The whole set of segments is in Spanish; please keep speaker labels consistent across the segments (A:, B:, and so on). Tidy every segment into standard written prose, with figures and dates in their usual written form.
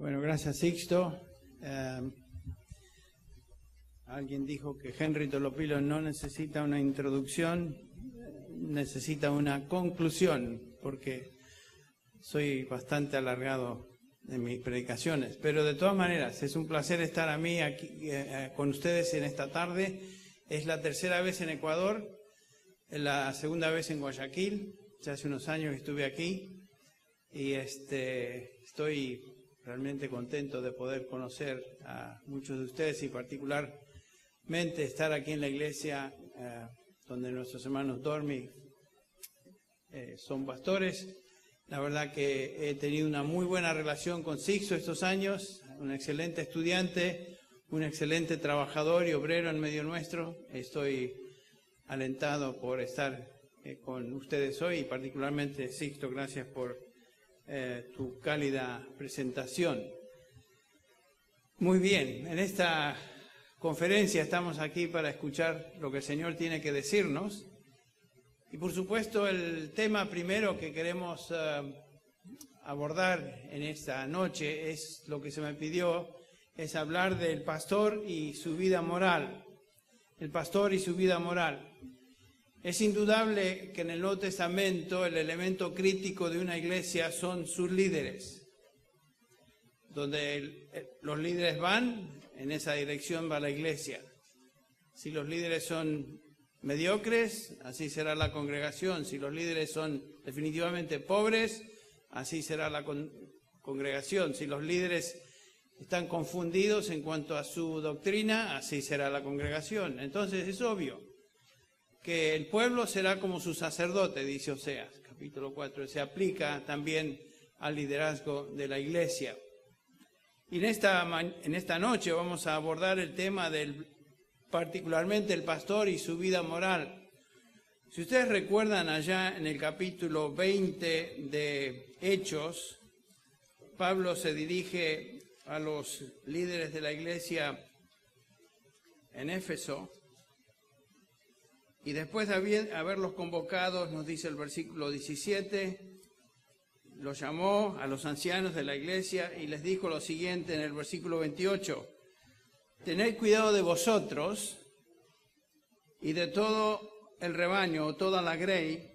A: Bueno, gracias Sixto. Alguien dijo que Henry Tolopilo no necesita una introducción, necesita una conclusión, porque soy bastante alargado en mis predicaciones. Pero de todas maneras, es un placer estar aquí con ustedes en esta tarde. Es la tercera vez en Ecuador, la segunda vez en Guayaquil. Ya hace unos años que estuve aquí y estoy realmente contento de poder conocer a muchos de ustedes y particularmente estar aquí en la iglesia donde nuestros hermanos Dormi son pastores. La verdad que he tenido una muy buena relación con Sixto estos años, un excelente estudiante, un excelente trabajador y obrero en medio nuestro. Estoy alentado por estar con ustedes hoy y particularmente Sixto, gracias por tu cálida presentación. Muy bien, en esta conferencia estamos aquí para escuchar lo que el Señor tiene que decirnos. Y por supuesto el tema primero que queremos abordar en esta noche es lo que se me pidió, es hablar del pastor y su vida moral. El pastor y su vida moral. Es indudable que en el Nuevo Testamento el elemento crítico de una iglesia son sus líderes. Donde los líderes van, en esa dirección va la iglesia. Si los líderes son mediocres, así será la congregación. Si los líderes son definitivamente pobres, así será la congregación. Si los líderes están confundidos en cuanto a su doctrina, así será la congregación. Entonces es obvio que el pueblo será como su sacerdote, dice Oseas, capítulo 4. Se aplica también al liderazgo de la iglesia. Y en esta noche vamos a abordar el tema particularmente el pastor y su vida moral. Si ustedes recuerdan allá en el capítulo 20 de Hechos, Pablo se dirige a los líderes de la iglesia en Éfeso, y después de haberlos convocados, nos dice el versículo 17, los llamó a los ancianos de la iglesia y les dijo lo siguiente en el versículo 28, tened cuidado de vosotros y de todo el rebaño o toda la grey,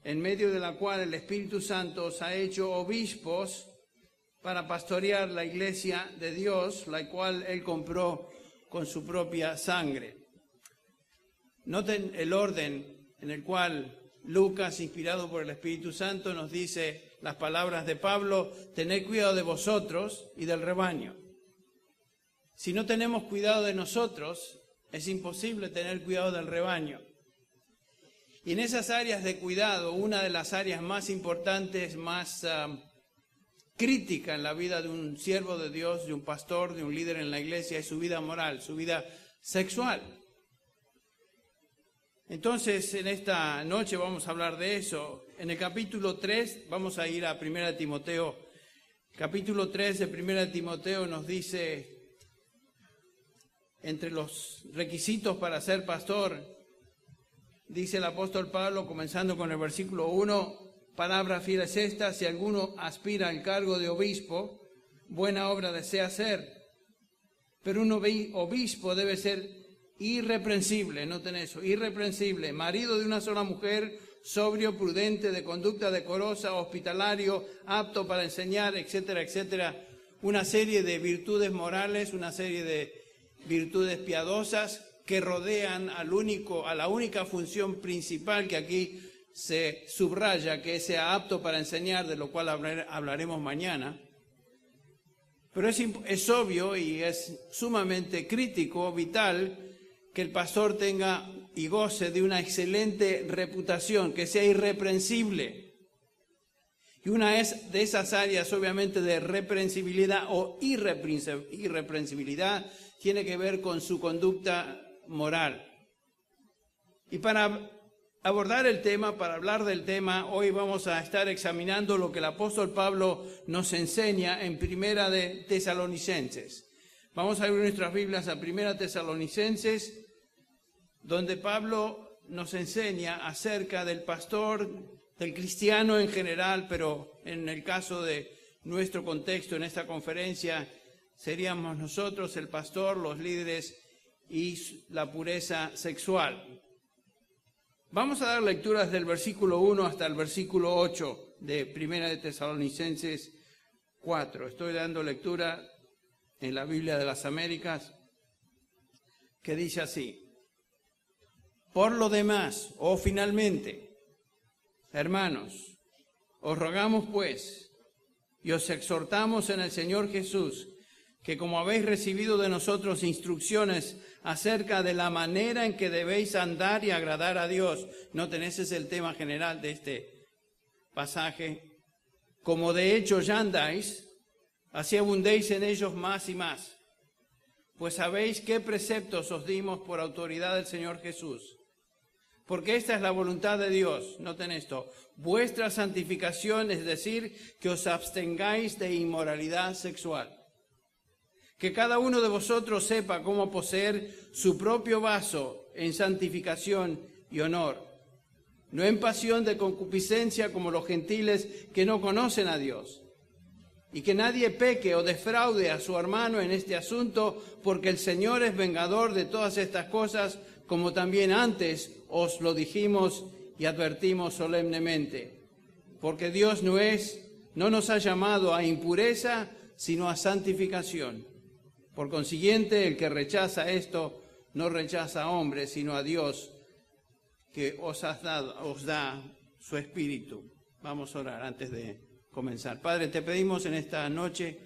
A: en medio de la cual el Espíritu Santo os ha hecho obispos para pastorear la iglesia de Dios, la cual Él compró con su propia sangre. Noten el orden en el cual Lucas, inspirado por el Espíritu Santo, nos dice las palabras de Pablo, tened cuidado de vosotros y del rebaño. Si no tenemos cuidado de nosotros, es imposible tener cuidado del rebaño. Y en esas áreas de cuidado, una de las áreas más importantes, más crítica en la vida de un siervo de Dios, de un pastor, de un líder en la iglesia, es su vida moral, su vida sexual. Entonces, en esta noche vamos a hablar de eso. En el capítulo 3, vamos a ir a 1 Timoteo. Capítulo 3 de 1 Timoteo nos dice, entre los requisitos para ser pastor, dice el apóstol Pablo, comenzando con el versículo 1, palabra fiel es esta, si alguno aspira al cargo de obispo, buena obra desea hacer. Pero un obispo debe ser irreprensible, noten eso, irreprensible, marido de una sola mujer, sobrio, prudente, de conducta decorosa, hospitalario, apto para enseñar, etcétera, etcétera. Una serie de virtudes morales, una serie de virtudes piadosas que rodean a la única función principal que aquí se subraya, que sea apto para enseñar, de lo cual hablaremos mañana. Pero es obvio y es sumamente crítico, vital, que el pastor tenga y goce de una excelente reputación, que sea irreprensible. Y una de esas áreas, obviamente, de reprensibilidad o irreprensibilidad, tiene que ver con su conducta moral. Y para abordar el tema, para hablar del tema, hoy vamos a estar examinando lo que el apóstol Pablo nos enseña en Primera de Tesalonicenses. Vamos a abrir nuestras Biblias a Primera Tesalonicenses, donde Pablo nos enseña acerca del pastor, del cristiano en general, pero en el caso de nuestro contexto en esta conferencia seríamos nosotros, el pastor, los líderes y la pureza sexual. Vamos a dar lecturas del versículo 1 hasta el versículo 8 de Primera de Tesalonicenses 4. Estoy dando lectura en la Biblia de las Américas, que dice así: Por lo demás, finalmente, hermanos, os rogamos pues, y os exhortamos en el Señor Jesús, que como habéis recibido de nosotros instrucciones acerca de la manera en que debéis andar y agradar a Dios, noten, ese es el tema general de este pasaje, como de hecho ya andáis, así abundéis en ellos más y más, pues sabéis qué preceptos os dimos por autoridad del Señor Jesús. Porque esta es la voluntad de Dios, noten esto, vuestra santificación, es decir, que os abstengáis de inmoralidad sexual. Que cada uno de vosotros sepa cómo poseer su propio vaso en santificación y honor, no en pasión de concupiscencia como los gentiles que no conocen a Dios. Y que nadie peque o defraude a su hermano en este asunto, porque el Señor es vengador de todas estas cosas, como también antes os lo dijimos y advertimos solemnemente. Porque Dios no nos ha llamado a impureza, sino a santificación. Por consiguiente, el que rechaza esto, no rechaza a hombres, sino a Dios, que os da su Espíritu. Vamos a orar antes de comenzar. Padre, te pedimos en esta noche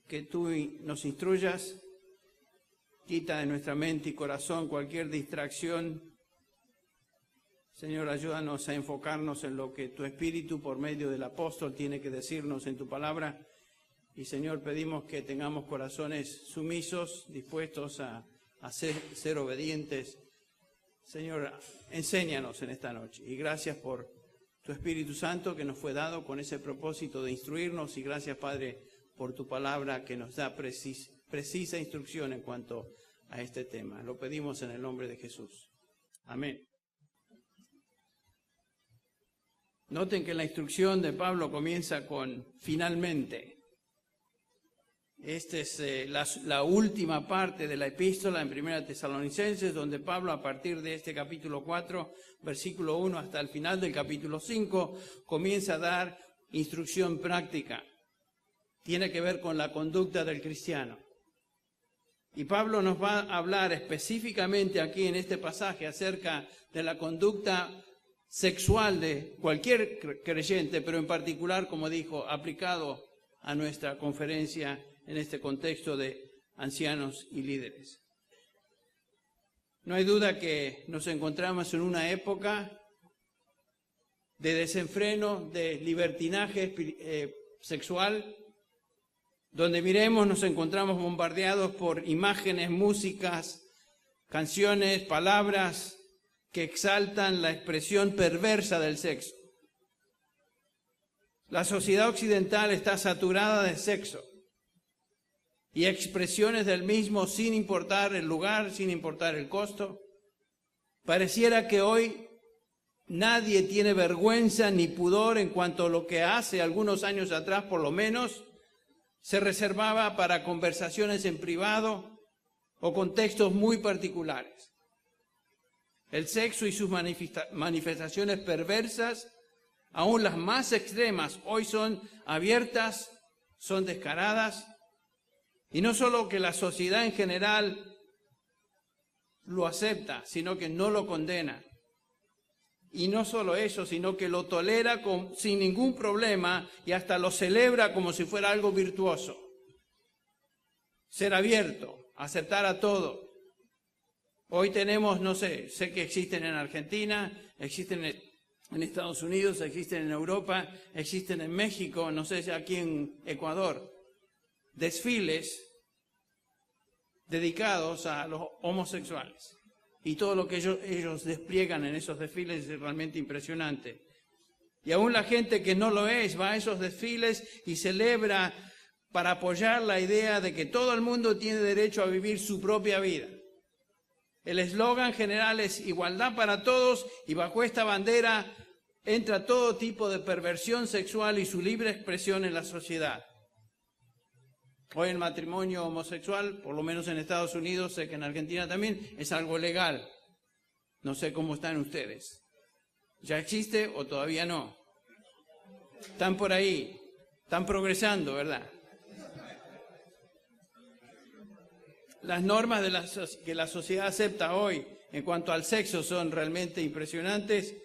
A: que tú nos instruyas, quita de nuestra mente y corazón cualquier distracción. Señor, ayúdanos a enfocarnos en lo que tu Espíritu por medio del apóstol tiene que decirnos en tu palabra. Y Señor, pedimos que tengamos corazones sumisos, dispuestos a ser obedientes. Señor, enséñanos en esta noche. Y gracias por tu Espíritu Santo que nos fue dado con ese propósito de instruirnos. Y gracias, Padre, por tu palabra que nos da precisa instrucción en cuanto a este tema. Lo pedimos en el nombre de Jesús. Amén. Noten que la instrucción de Pablo comienza con finalmente. Esta es la última parte de la epístola en Primera Tesalonicenses, donde Pablo, a partir de este capítulo 4, versículo 1 hasta el final del capítulo 5, comienza a dar instrucción práctica. Tiene que ver con la conducta del cristiano. Y Pablo nos va a hablar específicamente aquí en este pasaje acerca de la conducta sexual de cualquier creyente, pero en particular, como dijo, aplicado a nuestra conferencia en este contexto de ancianos y líderes. No hay duda que nos encontramos en una época de desenfreno, de libertinaje sexual, donde miremos nos encontramos bombardeados por imágenes, músicas, canciones, palabras que exaltan la expresión perversa del sexo. La sociedad occidental está saturada de sexo y expresiones del mismo sin importar el lugar, sin importar el costo. Pareciera que hoy nadie tiene vergüenza ni pudor en cuanto a lo que hace algunos años atrás, por lo menos, se reservaba para conversaciones en privado o contextos muy particulares. El sexo y sus manifestaciones perversas, aún las más extremas, hoy son abiertas, son descaradas. Y no solo que la sociedad en general lo acepta, sino que no lo condena. Y no solo eso, sino que lo tolera sin ningún problema y hasta lo celebra como si fuera algo virtuoso. Ser abierto, aceptar a todo. Hoy tenemos, no sé que existen en Argentina, existen en Estados Unidos, existen en Europa, existen en México, no sé si aquí en Ecuador, desfiles dedicados a los homosexuales. Y todo lo que ellos despliegan en esos desfiles es realmente impresionante. Y aún la gente que no lo es va a esos desfiles y celebra para apoyar la idea de que todo el mundo tiene derecho a vivir su propia vida. El eslogan general es igualdad para todos, y bajo esta bandera entra todo tipo de perversión sexual y su libre expresión en la sociedad. Hoy el matrimonio homosexual, por lo menos en Estados Unidos, sé que en Argentina también, es algo legal. No sé cómo están ustedes. ¿Ya existe o todavía no? Están por ahí, están progresando, ¿verdad? Las normas que la sociedad acepta hoy en cuanto al sexo son realmente impresionantes.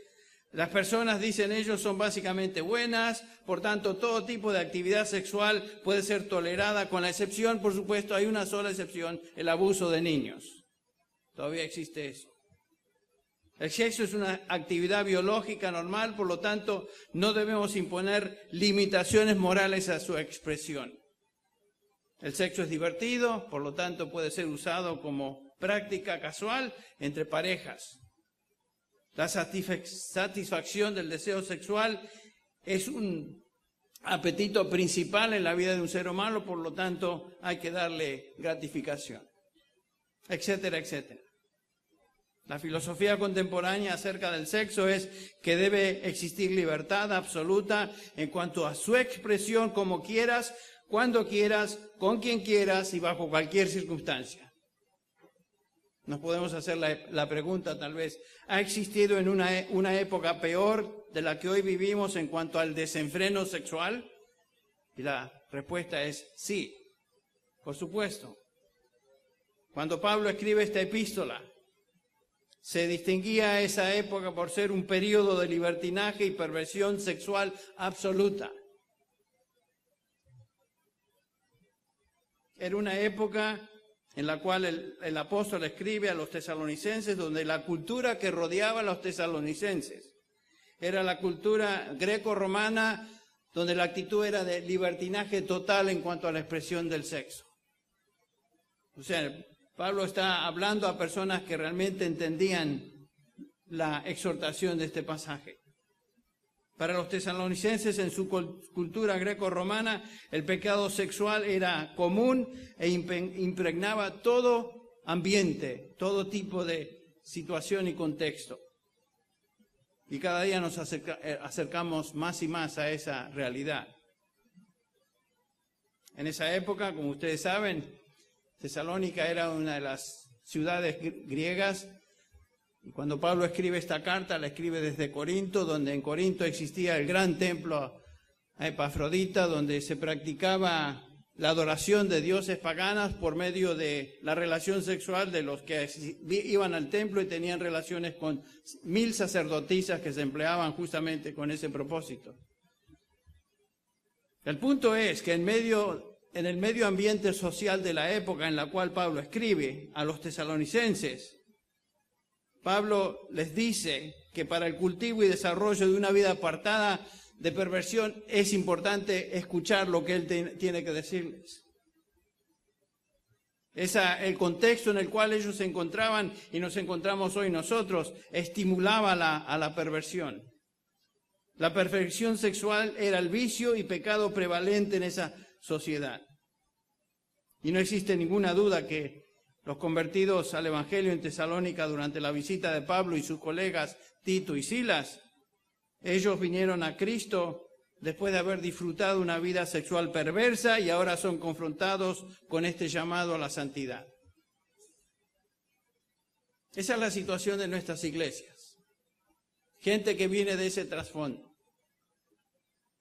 A: Las personas, dicen ellos, son básicamente buenas, por tanto todo tipo de actividad sexual puede ser tolerada, con la excepción, por supuesto, hay una sola excepción, el abuso de niños. Todavía existe eso. El sexo es una actividad biológica normal, por lo tanto no debemos imponer limitaciones morales a su expresión. El sexo es divertido, por lo tanto puede ser usado como práctica casual entre parejas. La satisfacción del deseo sexual es un apetito principal en la vida de un ser humano, por lo tanto hay que darle gratificación, etcétera, etcétera. La filosofía contemporánea acerca del sexo es que debe existir libertad absoluta en cuanto a su expresión, como quieras, cuando quieras, con quien quieras y bajo cualquier circunstancia. Nos podemos hacer la pregunta, tal vez, ¿ha existido en una época peor de la que hoy vivimos en cuanto al desenfreno sexual? Y la respuesta es sí, por supuesto. Cuando Pablo escribe esta epístola, se distinguía esa época por ser un periodo de libertinaje y perversión sexual absoluta. Era una época en la cual el apóstol escribe a los tesalonicenses, donde la cultura que rodeaba a los tesalonicenses era la cultura greco-romana, donde la actitud era de libertinaje total en cuanto a la expresión del sexo. O sea, Pablo está hablando a personas que realmente entendían la exhortación de este pasaje. Para los tesalonicenses, en su cultura greco-romana, el pecado sexual era común e impregnaba todo ambiente, todo tipo de situación y contexto. Y cada día nos acercamos más y más a esa realidad. En esa época, como ustedes saben, Tesalónica era una de las ciudades griegas. Y cuando Pablo escribe esta carta, la escribe desde Corinto, donde en Corinto existía el gran templo a Epafrodita, donde se practicaba la adoración de dioses paganas por medio de la relación sexual de los que iban al templo y tenían relaciones con 1000 sacerdotisas que se empleaban justamente con ese propósito. El punto es que en el medio ambiente social de la época en la cual Pablo escribe a los tesalonicenses, Pablo les dice que para el cultivo y desarrollo de una vida apartada de perversión es importante escuchar lo que él tiene que decirles. El contexto en el cual ellos se encontraban y nos encontramos hoy nosotros estimulaba a la perversión. La perversión sexual era el vicio y pecado prevalente en esa sociedad. Y no existe ninguna duda que los convertidos al Evangelio en Tesalónica durante la visita de Pablo y sus colegas Tito y Silas, ellos vinieron a Cristo después de haber disfrutado una vida sexual perversa y ahora son confrontados con este llamado a la santidad. Esa es la situación de nuestras iglesias. Gente que viene de ese trasfondo.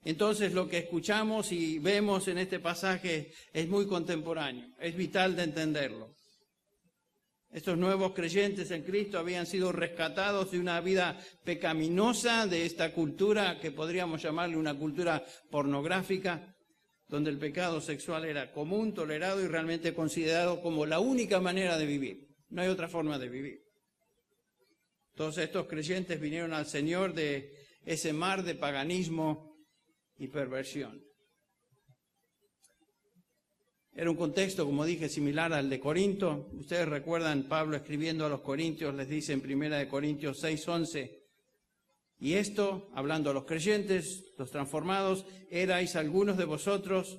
A: Entonces lo que escuchamos y vemos en este pasaje es muy contemporáneo, es vital de entenderlo. Estos nuevos creyentes en Cristo habían sido rescatados de una vida pecaminosa, de esta cultura que podríamos llamarle una cultura pornográfica, donde el pecado sexual era común, tolerado y realmente considerado como la única manera de vivir. No hay otra forma de vivir. Todos estos creyentes vinieron al Señor de ese mar de paganismo y perversión. Era un contexto, como dije, similar al de Corinto. Ustedes recuerdan, Pablo escribiendo a los corintios, les dice en 1 Corintios 6:11, y esto, hablando a los creyentes, los transformados, erais algunos de vosotros,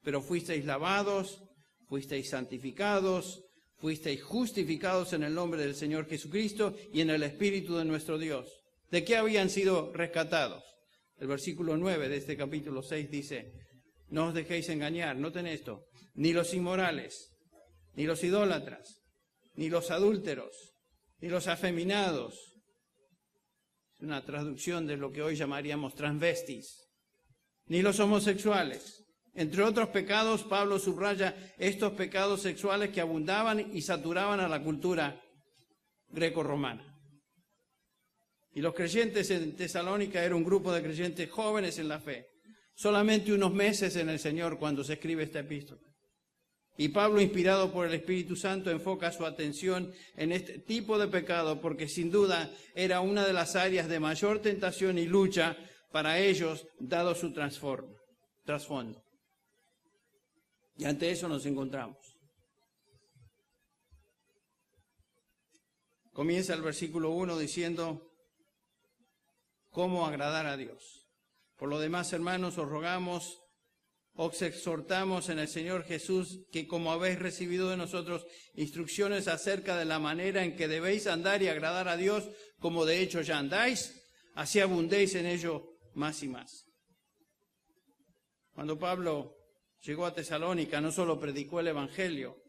A: pero fuisteis lavados, fuisteis santificados, fuisteis justificados en el nombre del Señor Jesucristo y en el Espíritu de nuestro Dios. ¿De qué habían sido rescatados? El versículo 9 de este capítulo 6 dice, No os dejéis engañar, noten esto, ni los inmorales, ni los idólatras, ni los adúlteros, ni los afeminados. Es una traducción de lo que hoy llamaríamos transvestis, ni los homosexuales. Entre otros pecados, Pablo subraya estos pecados sexuales que abundaban y saturaban a la cultura greco-romana. Y los creyentes en Tesalónica era un grupo de creyentes jóvenes en la fe, solamente unos meses en el Señor cuando se escribe esta epístola. Y Pablo, inspirado por el Espíritu Santo, enfoca su atención en este tipo de pecado porque sin duda era una de las áreas de mayor tentación y lucha para ellos, dado su trasfondo. Y ante eso nos encontramos. Comienza el versículo 1 diciendo cómo agradar a Dios. Por lo demás, hermanos, os rogamos, os exhortamos en el Señor Jesús que como habéis recibido de nosotros instrucciones acerca de la manera en que debéis andar y agradar a Dios, como de hecho ya andáis, así abundéis en ello más y más. Cuando Pablo llegó a Tesalónica, no solo predicó el Evangelio,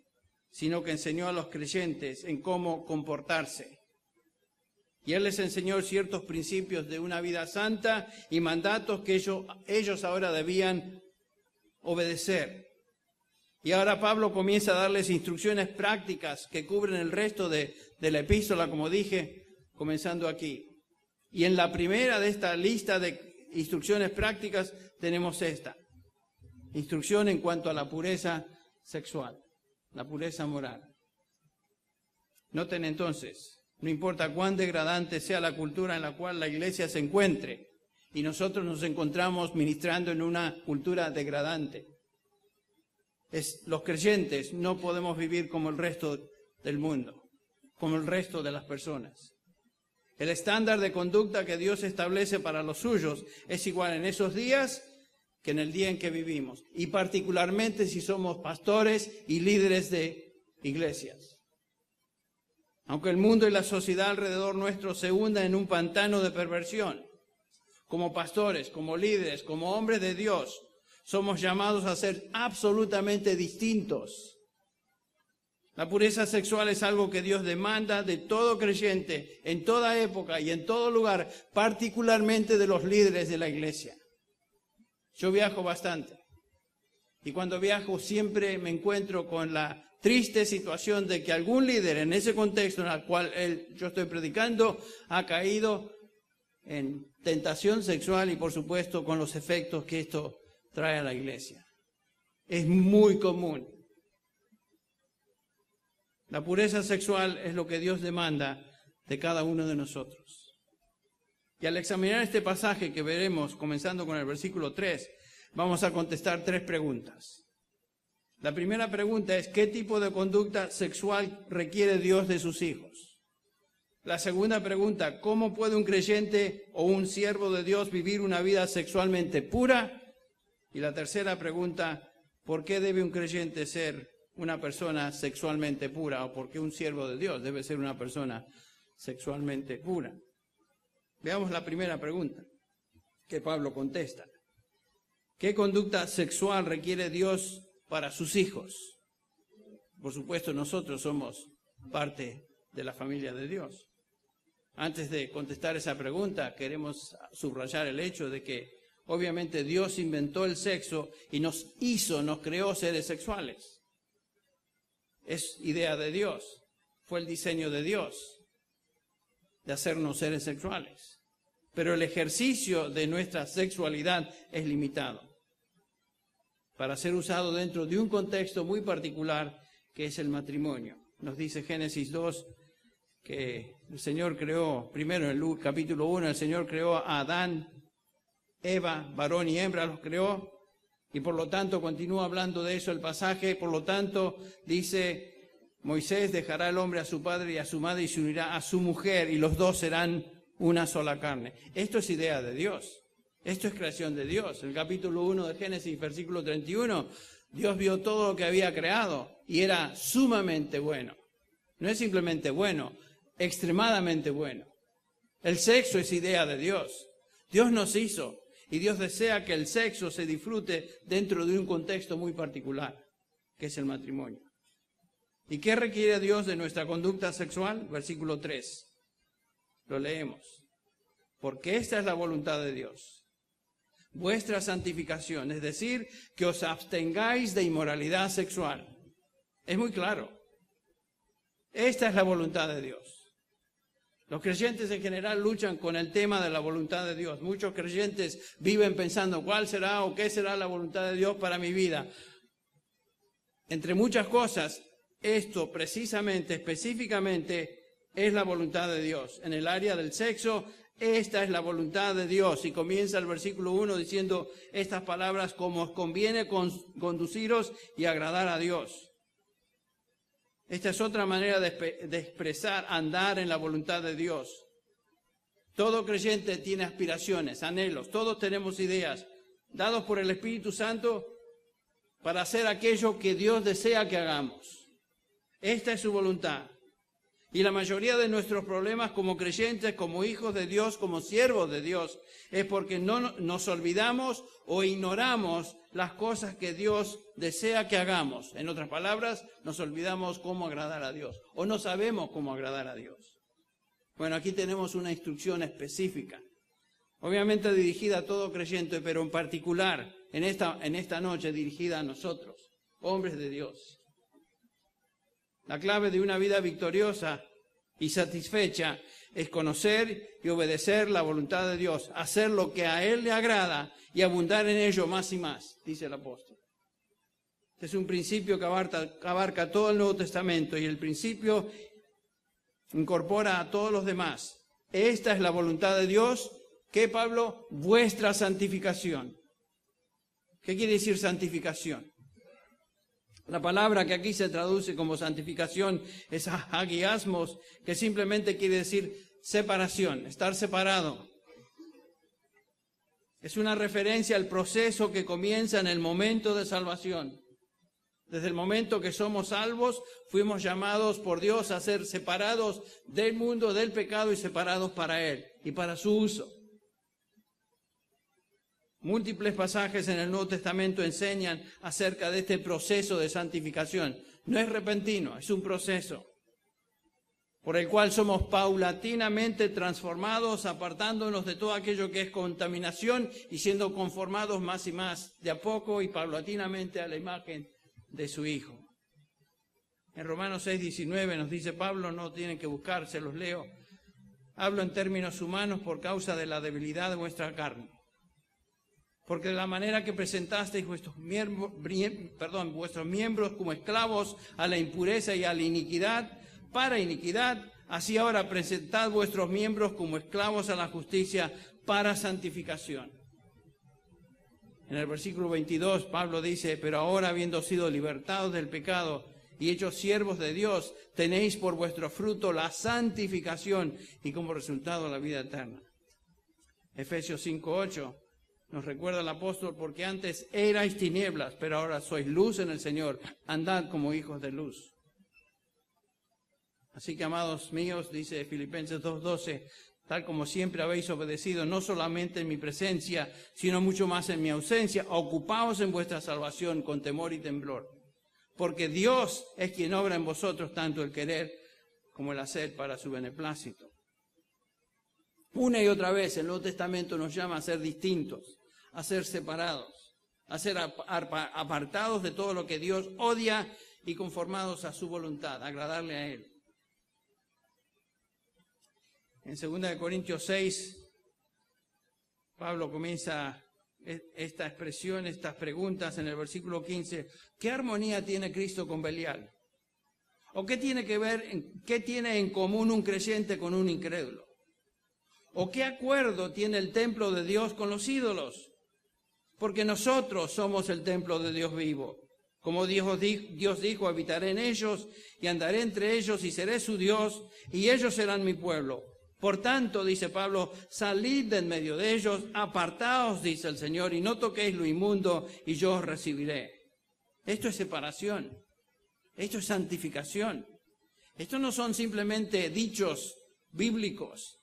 A: sino que enseñó a los creyentes en cómo comportarse. Y él les enseñó ciertos principios de una vida santa y mandatos que ellos ahora debían obedecer. Y ahora Pablo comienza a darles instrucciones prácticas que cubren el resto de la epístola, como dije, comenzando aquí. Y en la primera de esta lista de instrucciones prácticas tenemos esta. Instrucción en cuanto a la pureza sexual, la pureza moral. Noten entonces, no importa cuán degradante sea la cultura en la cual la iglesia se encuentre, y nosotros nos encontramos ministrando en una cultura degradante. Los creyentes no podemos vivir como el resto del mundo, como el resto de las personas. El estándar de conducta que Dios establece para los suyos es igual en esos días que en el día en que vivimos, y particularmente si somos pastores y líderes de iglesias. Aunque el mundo y la sociedad alrededor nuestro se hundan en un pantano de perversión, como pastores, como líderes, como hombres de Dios, somos llamados a ser absolutamente distintos. La pureza sexual es algo que Dios demanda de todo creyente, en toda época y en todo lugar, particularmente de los líderes de la iglesia. Yo viajo bastante y cuando viajo siempre me encuentro con la triste situación de que algún líder en ese contexto en el cual yo estoy predicando ha caído en tentación sexual y por supuesto con los efectos que esto trae a la iglesia. Es muy común. La pureza sexual es lo que Dios demanda de cada uno de nosotros. Y al examinar este pasaje que veremos, comenzando con el versículo 3, vamos a contestar 3 preguntas. La primera pregunta es, ¿qué tipo de conducta sexual requiere Dios de sus hijos? La segunda pregunta, ¿cómo puede un creyente o un siervo de Dios vivir una vida sexualmente pura? Y la tercera pregunta, ¿por qué debe un creyente ser una persona sexualmente pura? ¿O por qué un siervo de Dios debe ser una persona sexualmente pura? Veamos la primera pregunta que Pablo contesta. ¿Qué conducta sexual requiere Dios para sus hijos? Por supuesto, nosotros somos parte de la familia de Dios. Antes de contestar esa pregunta, queremos subrayar el hecho de que obviamente Dios inventó el sexo y nos creó seres sexuales. Es idea de Dios, fue el diseño de Dios de hacernos seres sexuales. Pero el ejercicio de nuestra sexualidad es limitado para ser usado dentro de un contexto muy particular que es el matrimonio. Nos dice Génesis 2 que el Señor creó, primero en el capítulo 1, el Señor creó a Adán, Eva, varón y hembra los creó, y por lo tanto continúa hablando de eso el pasaje. Por lo tanto dice, Moisés dejará al hombre a su padre y a su madre y se unirá a su mujer y los dos serán una sola carne. Esto es idea de Dios. Esto es creación de Dios. En el capítulo 1 de Génesis, versículo 31, Dios vio todo lo que había creado y era sumamente bueno. No es simplemente bueno, extremadamente bueno. El sexo es idea de Dios. Dios nos hizo Y Dios desea que el sexo se disfrute dentro de un contexto muy particular, que es el matrimonio. ¿Y qué requiere Dios de nuestra conducta sexual? Versículo 3. Lo leemos. Porque esta es la voluntad de Dios, vuestra santificación, es decir, que os abstengáis de inmoralidad sexual. Es muy claro. Esta es la voluntad de Dios. Los creyentes en general luchan con el tema de la voluntad de Dios. Muchos creyentes viven pensando cuál será o qué será la voluntad de Dios para mi vida. Entre muchas cosas, esto precisamente, específicamente, es la voluntad de Dios. En el área del sexo, esta es la voluntad de Dios. Y comienza el versículo 1 diciendo estas palabras: como os conviene conduciros y agradar a Dios. Esta es otra manera de expresar andar en la voluntad de Dios. Todo creyente tiene aspiraciones, anhelos, todos tenemos ideas dados por el Espíritu Santo para hacer aquello que Dios desea que hagamos. Esta es su voluntad. Y la mayoría de nuestros problemas como creyentes, como hijos de Dios, como siervos de Dios, es porque no nos olvidamos o ignoramos las cosas que Dios desea que hagamos. En otras palabras, nos olvidamos cómo agradar a Dios o no sabemos cómo agradar a Dios. Bueno, aquí tenemos una instrucción específica, obviamente dirigida a todo creyente, pero en particular en esta noche dirigida a nosotros, hombres de Dios. La clave de una vida victoriosa y satisfecha es conocer y obedecer la voluntad de Dios, hacer lo que a Él le agrada y abundar en ello más y más, dice el apóstol. Este es un principio que abarca todo el Nuevo Testamento y el principio incorpora a todos los demás. Esta es la voluntad de Dios, que Pablo, vuestra santificación. ¿Qué quiere decir santificación? La palabra que aquí se traduce como santificación es hagiasmos, que simplemente quiere decir separación, estar separado. Es una referencia al proceso que comienza en el momento de salvación. Desde el momento que somos salvos, fuimos llamados por Dios a ser separados del mundo, del pecado y separados para Él y para su uso. Múltiples pasajes en el Nuevo Testamento enseñan acerca de este proceso de santificación. No es repentino, es un proceso por el cual somos paulatinamente transformados, apartándonos de todo aquello que es contaminación y siendo conformados más y más, de a poco y paulatinamente, a la imagen de su Hijo. En Romanos 6:19 nos dice Pablo, no tienen que buscar, se los leo. Hablo en términos humanos por causa de la debilidad de vuestra carne. Porque de la manera que presentasteis vuestros miembros como esclavos a la impureza y a la iniquidad, para iniquidad, así ahora presentad vuestros miembros como esclavos a la justicia para santificación. En el versículo 22, Pablo dice, pero ahora habiendo sido libertados del pecado y hechos siervos de Dios, tenéis por vuestro fruto la santificación y como resultado la vida eterna. Efesios 5:8. Nos recuerda el apóstol, porque antes erais tinieblas, pero ahora sois luz en el Señor. Andad como hijos de luz. Así que, amados míos, dice Filipenses 2:12, tal como siempre habéis obedecido, no solamente en mi presencia, sino mucho más en mi ausencia, ocupaos en vuestra salvación con temor y temblor. Porque Dios es quien obra en vosotros tanto el querer como el hacer para su beneplácito. Una y otra vez el Nuevo Testamento nos llama a ser distintos, a ser separados, a ser apartados de todo lo que Dios odia y conformados a su voluntad, a agradarle a Él. En 2 Corintios 6, Pablo comienza esta expresión, estas preguntas en el versículo 15. ¿Qué armonía tiene Cristo con Belial? ¿O qué tiene que ver, qué tiene en común un creyente con un incrédulo? ¿O qué acuerdo tiene el templo de Dios con los ídolos? Porque nosotros somos el templo de Dios vivo. Como Dios dijo, habitaré en ellos y andaré entre ellos y seré su Dios y ellos serán mi pueblo. Por tanto, dice Pablo, salid de en medio de ellos, apartaos, dice el Señor, y no toquéis lo inmundo y yo os recibiré. Esto es separación. Esto es santificación. Esto no son simplemente dichos bíblicos,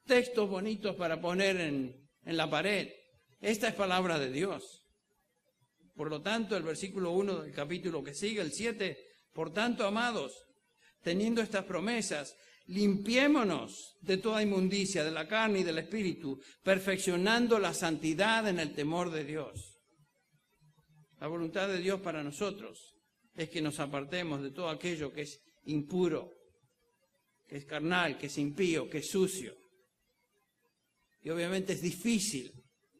A: textos bonitos para poner en la pared. Esta es palabra de Dios. Por lo tanto, el versículo 1 del capítulo que sigue, el 7, por tanto, amados, teniendo estas promesas, limpiémonos de toda inmundicia, de la carne y del espíritu, perfeccionando la santidad en el temor de Dios. La voluntad de Dios para nosotros es que nos apartemos de todo aquello que es impuro, que es carnal, que es impío, que es sucio. Y obviamente es difícil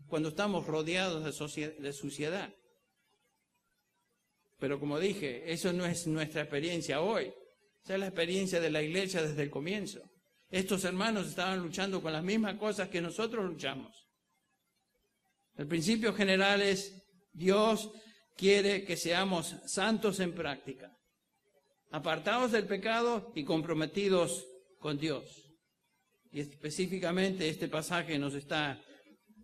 A: cuando estamos rodeados de suciedad. Pero como dije, eso no es nuestra experiencia hoy. Esa es la experiencia de la iglesia desde el comienzo. Estos hermanos estaban luchando con las mismas cosas que nosotros luchamos. El principio general es: Dios quiere que seamos santos en práctica, apartados del pecado y comprometidos con Dios. Y específicamente este pasaje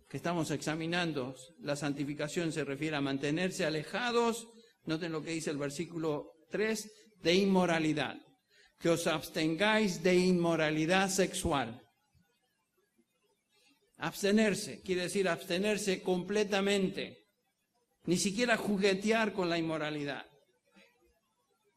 A: que estamos examinando, la santificación se refiere a mantenerse alejados, noten lo que dice el versículo 3, de inmoralidad. Que os abstengáis de inmoralidad sexual. Abstenerse, quiere decir abstenerse completamente. Ni siquiera juguetear con la inmoralidad.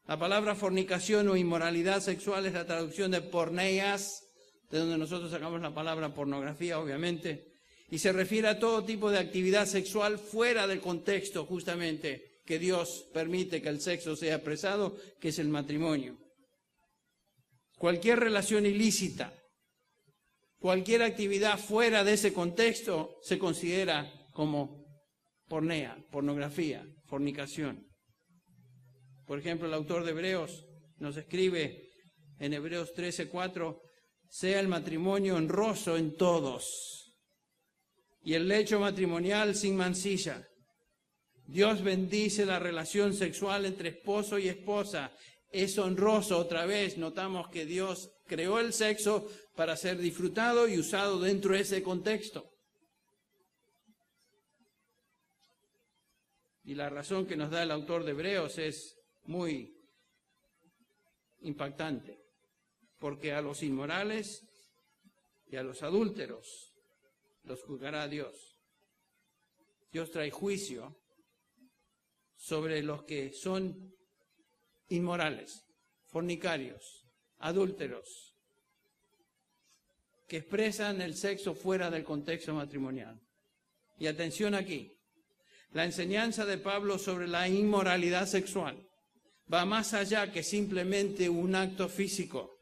A: La palabra fornicación o inmoralidad sexual es la traducción de porneias, de donde nosotros sacamos la palabra pornografía, obviamente, y se refiere a todo tipo de actividad sexual fuera del contexto, justamente, que Dios permite que el sexo sea expresado, que es el matrimonio. Cualquier relación ilícita, cualquier actividad fuera de ese contexto se considera como pornea, pornografía, fornicación. Por ejemplo, el autor de Hebreos nos escribe en Hebreos 13:4, sea el matrimonio honroso en todos y el lecho matrimonial sin mancilla. Dios bendice la relación sexual entre esposo y esposa. Es honroso. Otra vez notamos que Dios creó el sexo para ser disfrutado y usado dentro de ese contexto. Y la razón que nos da el autor de Hebreos es muy impactante, porque a los inmorales y a los adúlteros los juzgará Dios. Dios trae juicio sobre los que son inmorales, fornicarios, adúlteros, que expresan el sexo fuera del contexto matrimonial. Y atención aquí, la enseñanza de Pablo sobre la inmoralidad sexual va más allá que simplemente un acto físico.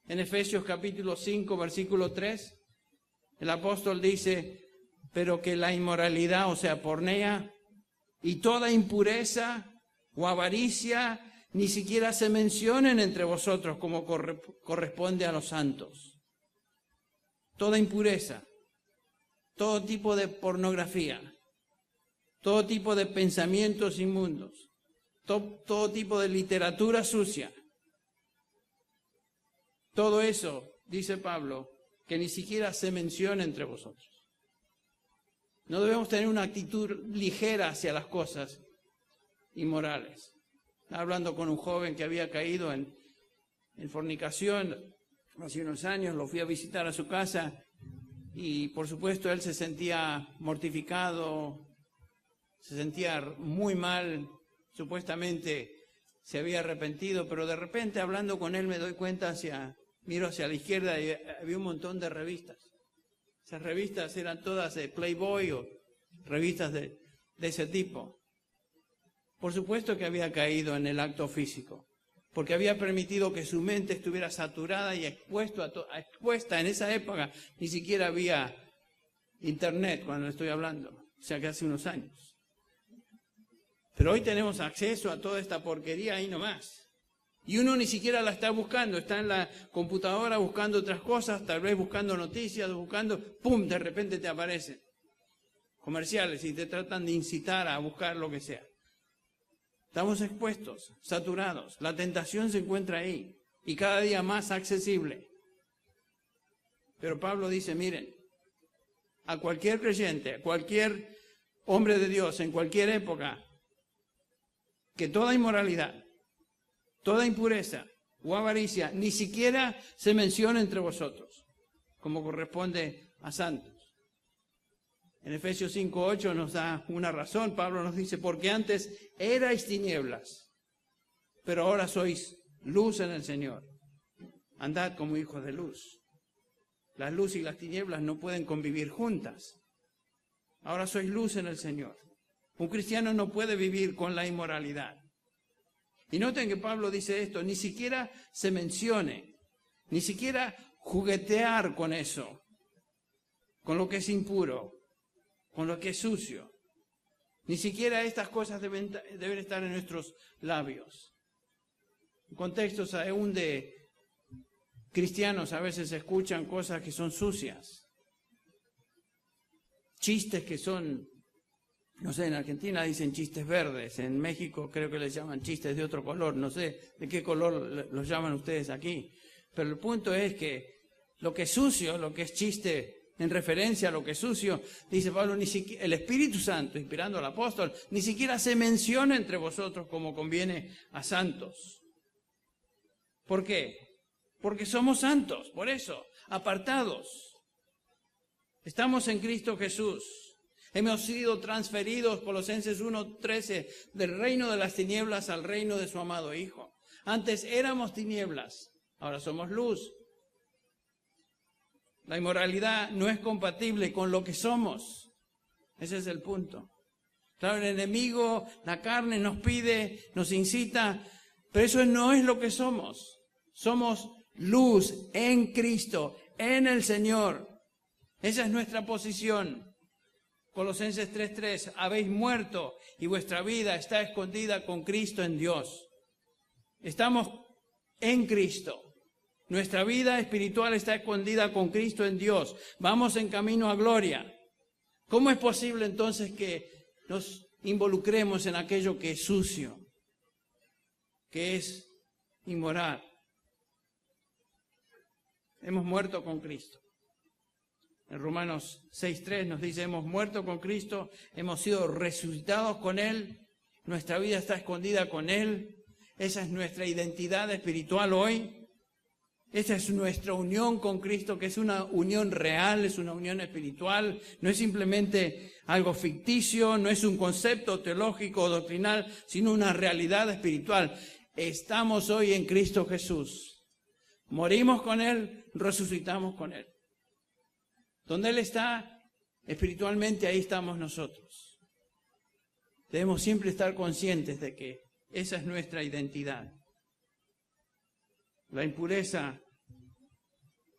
A: En Efesios capítulo 5, versículo 3, el apóstol dice, pero que la inmoralidad, o sea, pornea, y toda impureza o avaricia ni siquiera se mencionen entre vosotros como corresponde a los santos. Toda impureza, todo tipo de pornografía, todo tipo de pensamientos inmundos, todo tipo de literatura sucia. Todo eso, dice Pablo, que ni siquiera se menciona entre vosotros. No debemos tener una actitud ligera hacia las cosas inmorales. Estaba hablando con un joven que había caído en fornicación hace unos años, lo fui a visitar a su casa y por supuesto él se sentía mortificado, se sentía muy mal, supuestamente se había arrepentido, pero de repente hablando con él me doy cuenta miro hacia la izquierda y había un montón de revistas. Esas revistas eran todas de Playboy o revistas de ese tipo. Por supuesto que había caído en el acto físico, porque había permitido que su mente estuviera saturada y expuesta. En esa época ni siquiera había internet cuando estoy hablando, o sea que hace unos años. Pero hoy tenemos acceso a toda esta porquería ahí nomás. Y uno ni siquiera la está buscando, está en la computadora buscando otras cosas, tal vez buscando noticias, ¡pum!, de repente te aparecen comerciales y te tratan de incitar a buscar lo que sea. Estamos expuestos, saturados, la tentación se encuentra ahí y cada día más accesible. Pero Pablo dice, miren, a cualquier creyente, a cualquier hombre de Dios en cualquier época, que toda inmoralidad, toda impureza o avaricia ni siquiera se menciona entre vosotros, como corresponde a santos. En Efesios 5:8 nos da una razón. Pablo nos dice, porque antes erais tinieblas, pero ahora sois luz en el Señor. Andad como hijos de luz. La luz y las tinieblas no pueden convivir juntas. Ahora sois luz en el Señor. Un cristiano no puede vivir con la inmoralidad. Y noten que Pablo dice esto, ni siquiera se mencione, ni siquiera juguetear con eso, con lo que es impuro, con lo que es sucio. Ni siquiera estas cosas deben estar en nuestros labios. En contextos aún de cristianos a veces se escuchan cosas que son sucias. Chistes que son, no sé, en Argentina dicen chistes verdes, en México creo que les llaman chistes de otro color, no sé de qué color los llaman ustedes aquí. Pero el punto es que lo que es sucio, lo que es chiste en referencia a lo que es sucio, dice Pablo, ni siquiera, el Espíritu Santo, inspirando al apóstol, ni siquiera se menciona entre vosotros como conviene a santos. ¿Por qué? Porque somos santos, por eso, apartados. Estamos en Cristo Jesús. Hemos sido transferidos, Colosenses 1:13, del reino de las tinieblas al reino de su amado Hijo. Antes éramos tinieblas, ahora somos luz. La inmoralidad no es compatible con lo que somos. Ese es el punto. Claro, el enemigo, la carne nos pide, nos incita, pero eso no es lo que somos. Somos luz en Cristo, en el Señor. Esa es nuestra posición. Colosenses 3:3, habéis muerto y vuestra vida está escondida con Cristo en Dios. Estamos en Cristo. Nuestra vida espiritual está escondida con Cristo en Dios. Vamos en camino a gloria. ¿Cómo es posible entonces que nos involucremos en aquello que es sucio, que es inmoral? Hemos muerto con Cristo. En Romanos 6:3 nos dice, hemos muerto con Cristo, hemos sido resucitados con Él, nuestra vida está escondida con Él. Esa es nuestra identidad espiritual hoy. Esa es nuestra unión con Cristo, que es una unión real, es una unión espiritual, no es simplemente algo ficticio, no es un concepto teológico o doctrinal, sino una realidad espiritual. Estamos hoy en Cristo Jesús. Morimos con Él, resucitamos con Él. Donde Él está, espiritualmente ahí estamos nosotros. Debemos siempre estar conscientes de que esa es nuestra identidad. La impureza,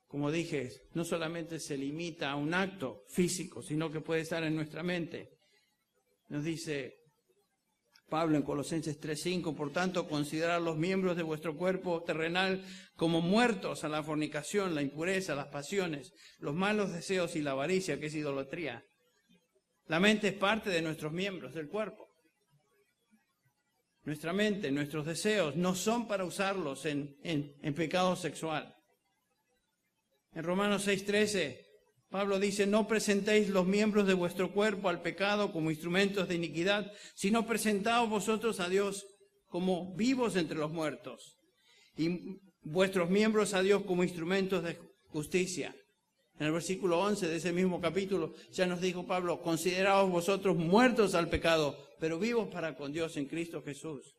A: como dije, no solamente se limita a un acto físico, sino que puede estar en nuestra mente. Nos dice Pablo en Colosenses 3:5, por tanto, considerad los miembros de vuestro cuerpo terrenal como muertos a la fornicación, la impureza, las pasiones, los malos deseos y la avaricia, que es idolatría. La mente es parte de nuestros miembros del cuerpo. Nuestra mente, nuestros deseos no son para usarlos en pecado sexual. En Romanos 6:13, Pablo dice, no presentéis los miembros de vuestro cuerpo al pecado como instrumentos de iniquidad, sino presentaos vosotros a Dios como vivos entre los muertos, y vuestros miembros a Dios como instrumentos de justicia. En el versículo 11 de ese mismo capítulo ya nos dijo Pablo, consideraos vosotros muertos al pecado, pero vivos para con Dios en Cristo Jesús.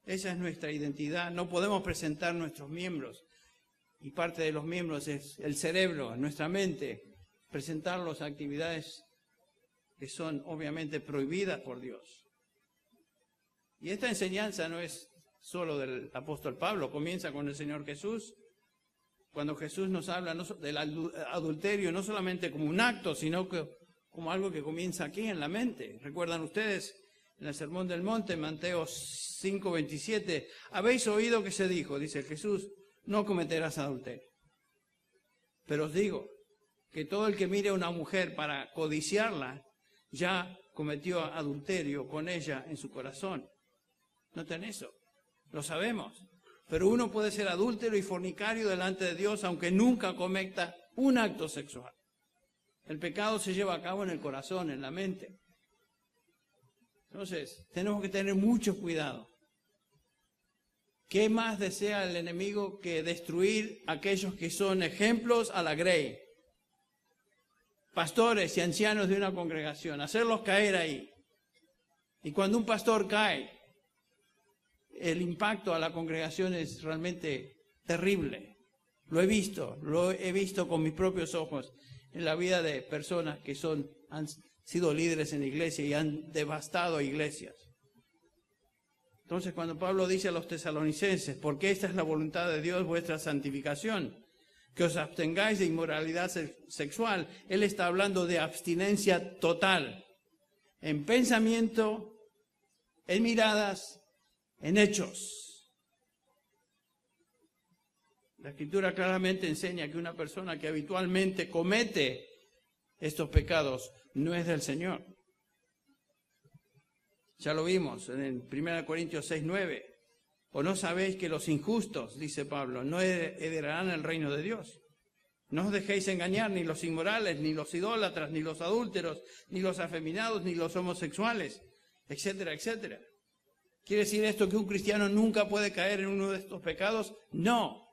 A: Esa es nuestra identidad. No podemos presentar nuestros miembros, y parte de los miembros es el cerebro, nuestra mente, presentarlos a actividades que son obviamente prohibidas por Dios. Y esta enseñanza no es solo del apóstol Pablo, comienza con el Señor Jesús. Cuando Jesús nos habla del adulterio, no solamente como un acto, sino que como algo que comienza aquí en la mente. ¿Recuerdan ustedes en el Sermón del Monte, Mateo 5:27? Habéis oído que se dijo, dice Jesús, no cometerás adulterio. Pero os digo que todo el que mire a una mujer para codiciarla, ya cometió adulterio con ella en su corazón. ¿Noten eso? Lo sabemos. Pero uno puede ser adúltero y fornicario delante de Dios, aunque nunca cometa un acto sexual. El pecado se lleva a cabo en el corazón, en la mente. Entonces, tenemos que tener mucho cuidado. ¿Qué más desea el enemigo que destruir a aquellos que son ejemplos a la grey? pastores y ancianos de una congregación, hacerlos caer ahí. Y cuando un pastor cae, el impacto a la congregación es realmente terrible. Lo he visto con mis propios ojos en la vida de personas que han sido líderes en la iglesia y han devastado iglesias. Entonces, cuando Pablo dice a los tesalonicenses, porque esta es la voluntad de Dios, vuestra santificación, que os abstengáis de inmoralidad sexual, él está hablando de abstinencia total, en pensamiento, en miradas, en hechos. La Escritura claramente enseña que una persona que habitualmente comete estos pecados no es del Señor. Ya lo vimos en 1 Corintios 6:9. ¿O no sabéis que los injustos, dice Pablo, no heredarán el reino de Dios? No os dejéis engañar, ni los inmorales, ni los idólatras, ni los adúlteros, ni los afeminados, ni los homosexuales, etcétera, etcétera. ¿Quiere decir esto que un cristiano nunca puede caer en uno de estos pecados? No.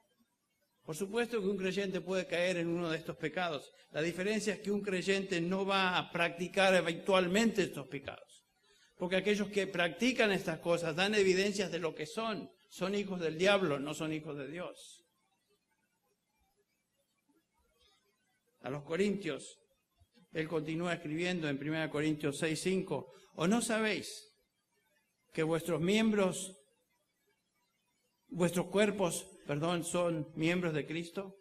A: Por supuesto que un creyente puede caer en uno de estos pecados. La diferencia es que un creyente no va a practicar habitualmente estos pecados. Porque aquellos que practican estas cosas dan evidencias de lo que son. Son hijos del diablo, no son hijos de Dios. A los Corintios, él continúa escribiendo en 1 Corintios 6:5, ¿o no sabéis que vuestros cuerpos, son miembros de Cristo?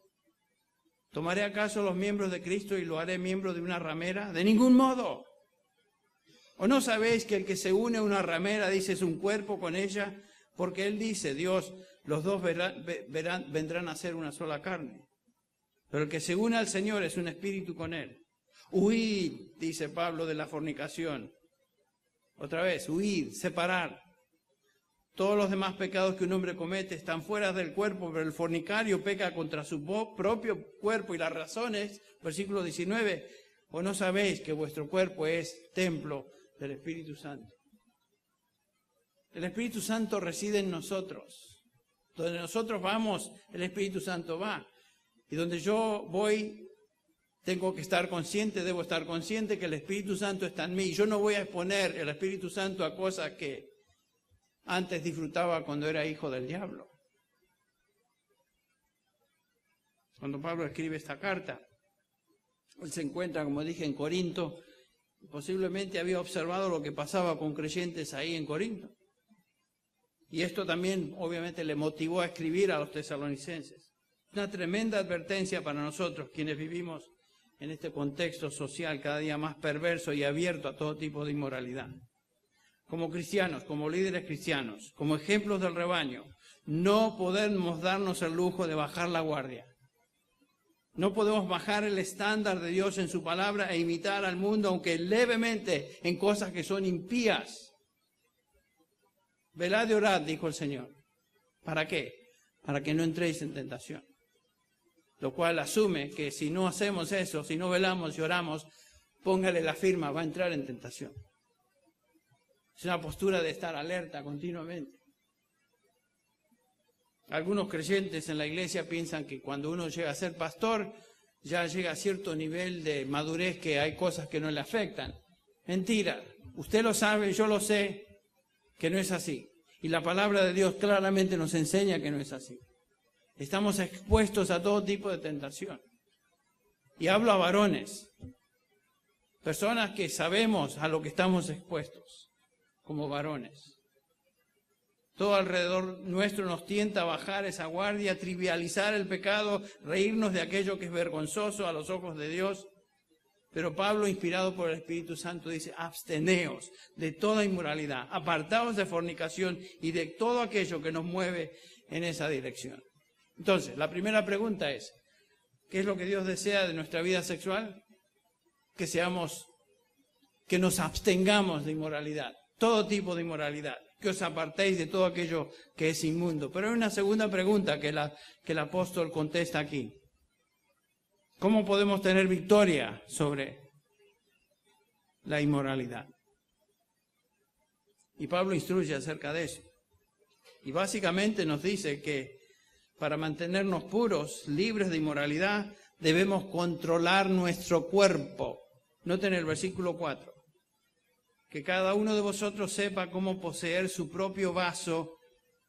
A: ¿Tomaré acaso los miembros de Cristo y lo haré miembro de una ramera? ¡De ningún modo! ¿O no sabéis que el que se une a una ramera, dice, es un cuerpo con ella? Porque él dice, Dios, los dos vendrán a ser una sola carne. Pero el que se une al Señor es un espíritu con él. Huid, dice Pablo, de la fornicación. Otra vez, huid, separar. Todos los demás pecados que un hombre comete están fuera del cuerpo, pero el fornicario peca contra su propio cuerpo. Y la razón es, versículo 19, ¿o no sabéis que vuestro cuerpo es templo del Espíritu Santo? El Espíritu Santo reside en nosotros. Donde nosotros vamos, el Espíritu Santo va. Y donde yo voy, debo estar consciente que el Espíritu Santo está en mí. Yo no voy a exponer el Espíritu Santo a cosas que antes disfrutaba cuando era hijo del diablo. Cuando Pablo escribe esta carta, él se encuentra, como dije, en Corinto. Posiblemente había observado lo que pasaba con creyentes ahí en Corinto. Y esto también, obviamente, le motivó a escribir a los tesalonicenses. Una tremenda advertencia para nosotros, quienes vivimos en este contexto social cada día más perverso y abierto a todo tipo de inmoralidad. Como cristianos, como líderes cristianos, como ejemplos del rebaño, no podemos darnos el lujo de bajar la guardia. No podemos bajar el estándar de Dios en su palabra e imitar al mundo, aunque levemente, en cosas que son impías. Velad y orad, dijo el Señor. ¿Para qué? Para que no entréis en tentación. Lo cual asume que si no hacemos eso, si no velamos y oramos, póngale la firma, va a entrar en tentación. Es una postura de estar alerta continuamente. Algunos creyentes en la iglesia piensan que cuando uno llega a ser pastor, ya llega a cierto nivel de madurez que hay cosas que no le afectan. Mentira. Usted lo sabe, yo lo sé, que no es así. Y la palabra de Dios claramente nos enseña que no es así. Estamos expuestos a todo tipo de tentación. Y hablo a varones, personas que sabemos a lo que estamos expuestos como varones. Todo alrededor nuestro nos tienta a bajar esa guardia, trivializar el pecado, reírnos de aquello que es vergonzoso a los ojos de Dios. Pero Pablo, inspirado por el Espíritu Santo, dice, absteneos de toda inmoralidad, apartaos de fornicación y de todo aquello que nos mueve en esa dirección. Entonces, la primera pregunta es, ¿qué es lo que Dios desea de nuestra vida sexual? Que nos abstengamos de inmoralidad, todo tipo de inmoralidad, que os apartéis de todo aquello que es inmundo. Pero hay una segunda pregunta que el apóstol contesta aquí. ¿Cómo podemos tener victoria sobre la inmoralidad? Y Pablo instruye acerca de eso. Y básicamente nos dice que para mantenernos puros, libres de inmoralidad, debemos controlar nuestro cuerpo. Noten el versículo 4. Que cada uno de vosotros sepa cómo poseer su propio vaso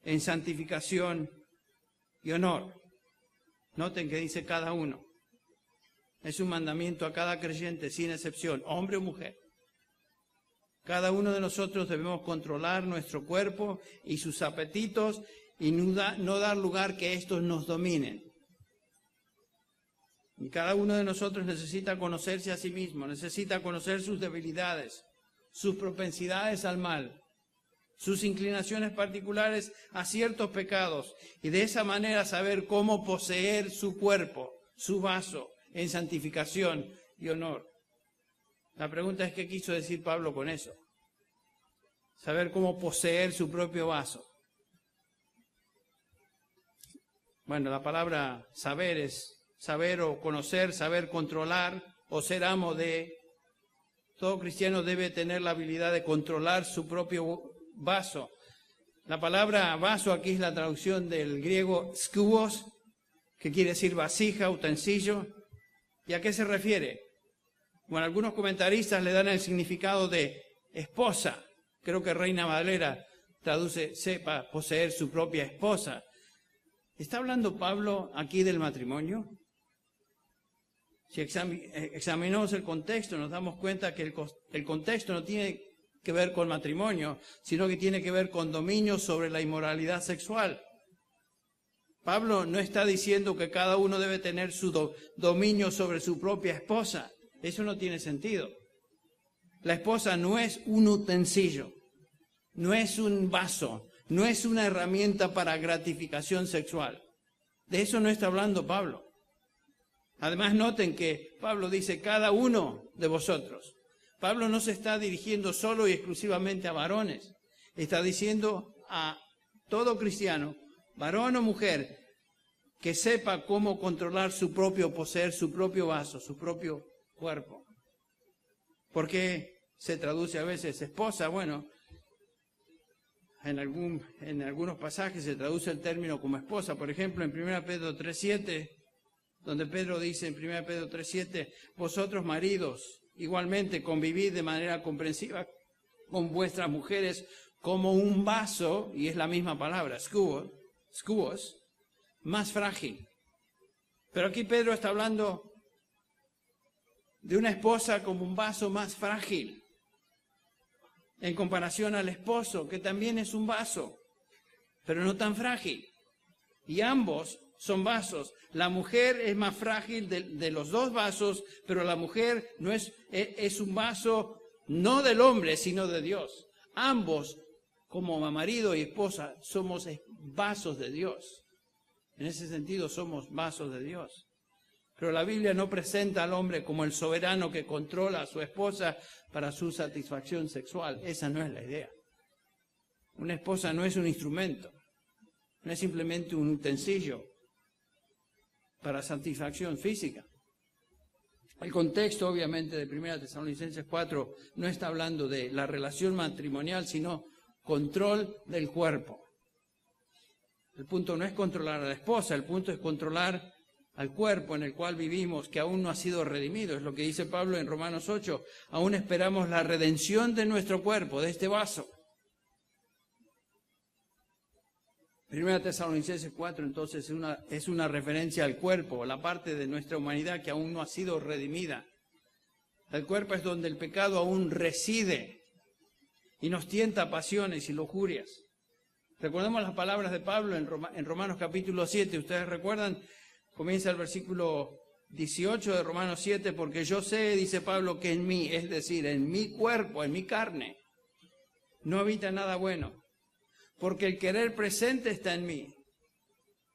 A: en santificación y honor. Noten que dice cada uno. Es un mandamiento a cada creyente, sin excepción, hombre o mujer. Cada uno de nosotros debemos controlar nuestro cuerpo y sus apetitos y no dar lugar que estos nos dominen. Y cada uno de nosotros necesita conocerse a sí mismo, necesita conocer sus debilidades, sus propensidades al mal, sus inclinaciones particulares a ciertos pecados, y de esa manera saber cómo poseer su cuerpo, su vaso, en santificación y honor. La pregunta es, ¿qué quiso decir Pablo con eso? Saber cómo poseer su propio vaso. Bueno, la palabra saber es saber o conocer, saber controlar o ser amo de. Todo cristiano debe tener la habilidad de controlar su propio vaso. La palabra vaso aquí es la traducción del griego skubos, que quiere decir vasija, utensilio. ¿Y a qué se refiere? Bueno, algunos comentaristas le dan el significado de esposa. Creo que Reina Valera traduce, sepa poseer su propia esposa. ¿Está hablando Pablo aquí del matrimonio? Si examinamos el contexto, nos damos cuenta que el contexto no tiene que ver con matrimonio, sino que tiene que ver con dominio sobre la inmoralidad sexual. Pablo no está diciendo que cada uno debe tener su dominio sobre su propia esposa. Eso no tiene sentido. La esposa no es un utensilio, no es un vaso, no es una herramienta para gratificación sexual. De eso no está hablando Pablo. Además, noten que Pablo dice cada uno de vosotros. Pablo no se está dirigiendo solo y exclusivamente a varones. Está diciendo a todo cristiano, varón o mujer, que sepa cómo controlar su propio, poseer su propio vaso, su propio cuerpo. ¿Por qué se traduce a veces esposa? Bueno, en algunos pasajes se traduce el término como esposa. Por ejemplo, en 1 Pedro 3:7, donde Pedro dice en 1 Pedro 3:7, vosotros maridos, igualmente convivid de manera comprensiva con vuestras mujeres como un vaso, y es la misma palabra, skubos, más frágil. Pero aquí Pedro está hablando de una esposa como un vaso más frágil, en comparación al esposo, que también es un vaso, pero no tan frágil. Y ambos son vasos. La mujer es más frágil de los dos vasos, pero la mujer no es un vaso no del hombre, sino de Dios. Ambos, como marido y esposa, somos vasos de Dios. En ese sentido somos vasos de Dios. Pero la Biblia no presenta al hombre como el soberano que controla a su esposa para su satisfacción sexual. Esa no es la idea. Una esposa no es un instrumento, no es simplemente un utensilio para satisfacción física. El contexto, obviamente, de 1 Tesalonicenses 4 no está hablando de la relación matrimonial, sino control del cuerpo. El punto no es controlar a la esposa, el punto es controlar al cuerpo en el cual vivimos, que aún no ha sido redimido. Es lo que dice Pablo en Romanos 8. Aún esperamos la redención de nuestro cuerpo, de este vaso. 1 Tesalonicenses 4, entonces, es una referencia al cuerpo, la parte de nuestra humanidad que aún no ha sido redimida. El cuerpo es donde el pecado aún reside y nos tienta pasiones y lujurias. Recordemos las palabras de Pablo en Romanos capítulo 7. ¿Ustedes recuerdan? Comienza el versículo 18 de Romanos 7, porque yo sé, dice Pablo, que en mí, es decir, en mi cuerpo, en mi carne, no habita nada bueno. Porque el querer presente está en mí.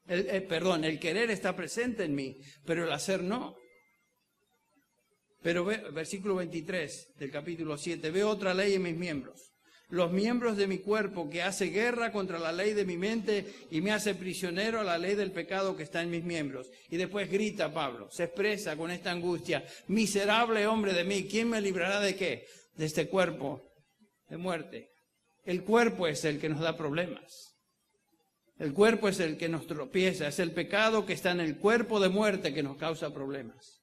A: El querer está presente en mí, pero el hacer no. Pero versículo 23 del capítulo 7, veo otra ley en mis miembros. Los miembros de mi cuerpo que hace guerra contra la ley de mi mente y me hace prisionero a la ley del pecado que está en mis miembros. Y después grita Pablo, se expresa con esta angustia, miserable hombre de mí, ¿quién me librará de qué? De este cuerpo de muerte. El cuerpo es el que nos da problemas. El cuerpo es el que nos tropieza, es el pecado que está en el cuerpo de muerte que nos causa problemas.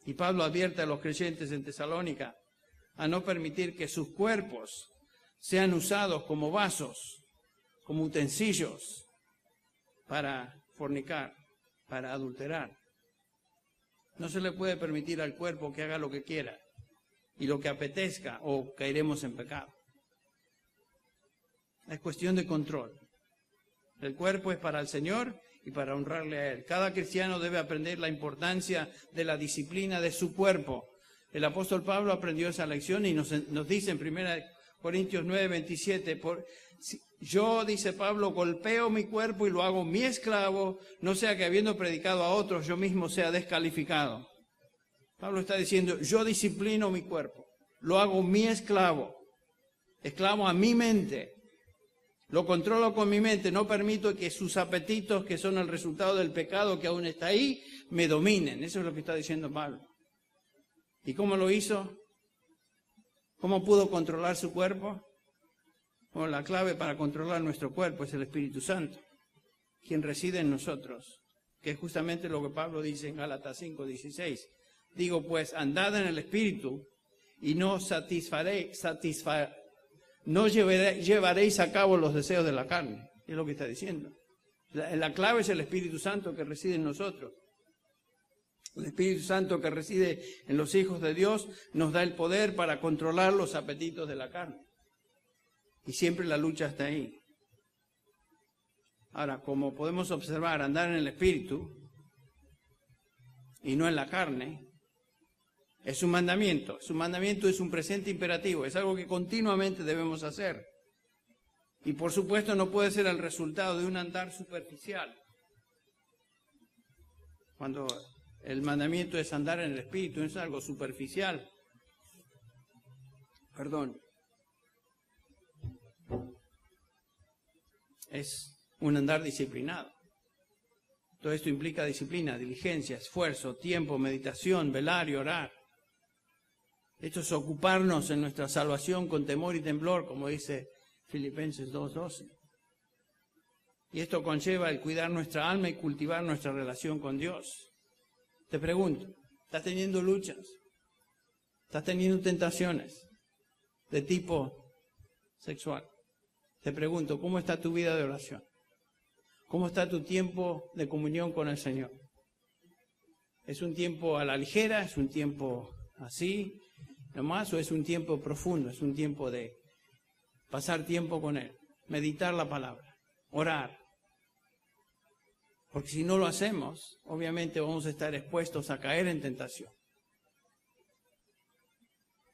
A: Y Pablo advierte a los creyentes en Tesalónica a no permitir que sus cuerpos sean usados como vasos, como utensilios para fornicar, para adulterar. No se le puede permitir al cuerpo que haga lo que quiera y lo que apetezca o caeremos en pecado. Es cuestión de control. El cuerpo es para el Señor y para honrarle a Él. Cada cristiano debe aprender la importancia de la disciplina de su cuerpo. El apóstol Pablo aprendió esa lección y nos dice en 1 Corintios 9:27, yo, dice Pablo, golpeo mi cuerpo y lo hago mi esclavo, no sea que habiendo predicado a otros yo mismo sea descalificado. Pablo está diciendo, yo disciplino mi cuerpo, lo hago mi esclavo, esclavo a mi mente, lo controlo con mi mente, no permito que sus apetitos, que son el resultado del pecado que aún está ahí, me dominen. Eso es lo que está diciendo Pablo. ¿Y cómo lo hizo? ¿Cómo pudo controlar su cuerpo? Bueno, la clave para controlar nuestro cuerpo es el Espíritu Santo, quien reside en nosotros, que es justamente lo que Pablo dice en Gálatas 5:16. Digo pues, andad en el Espíritu y no llevaréis a cabo los deseos de la carne. Es lo que está diciendo. La clave es el Espíritu Santo que reside en nosotros. El Espíritu Santo que reside en los hijos de Dios nos da el poder para controlar los apetitos de la carne. Y siempre la lucha está ahí. Ahora, como podemos observar, andar en el Espíritu y no en la carne es un mandamiento. Su mandamiento es un presente imperativo, es algo que continuamente debemos hacer. Y por supuesto no puede ser el resultado de un andar superficial. Cuando el mandamiento es andar en el Espíritu, es algo superficial. Es un andar disciplinado. Todo esto implica disciplina, diligencia, esfuerzo, tiempo, meditación, velar y orar. Esto es ocuparnos en nuestra salvación con temor y temblor, como dice Filipenses 2:12. Y esto conlleva el cuidar nuestra alma y cultivar nuestra relación con Dios. Te pregunto, ¿estás teniendo luchas? ¿Estás teniendo tentaciones de tipo sexual? Te pregunto, ¿cómo está tu vida de oración? ¿Cómo está tu tiempo de comunión con el Señor? ¿Es un tiempo a la ligera? ¿Es un tiempo así nomás? ¿O es un tiempo profundo? ¿Es un tiempo de pasar tiempo con Él? Meditar la palabra, orar. Porque si no lo hacemos, obviamente vamos a estar expuestos a caer en tentación.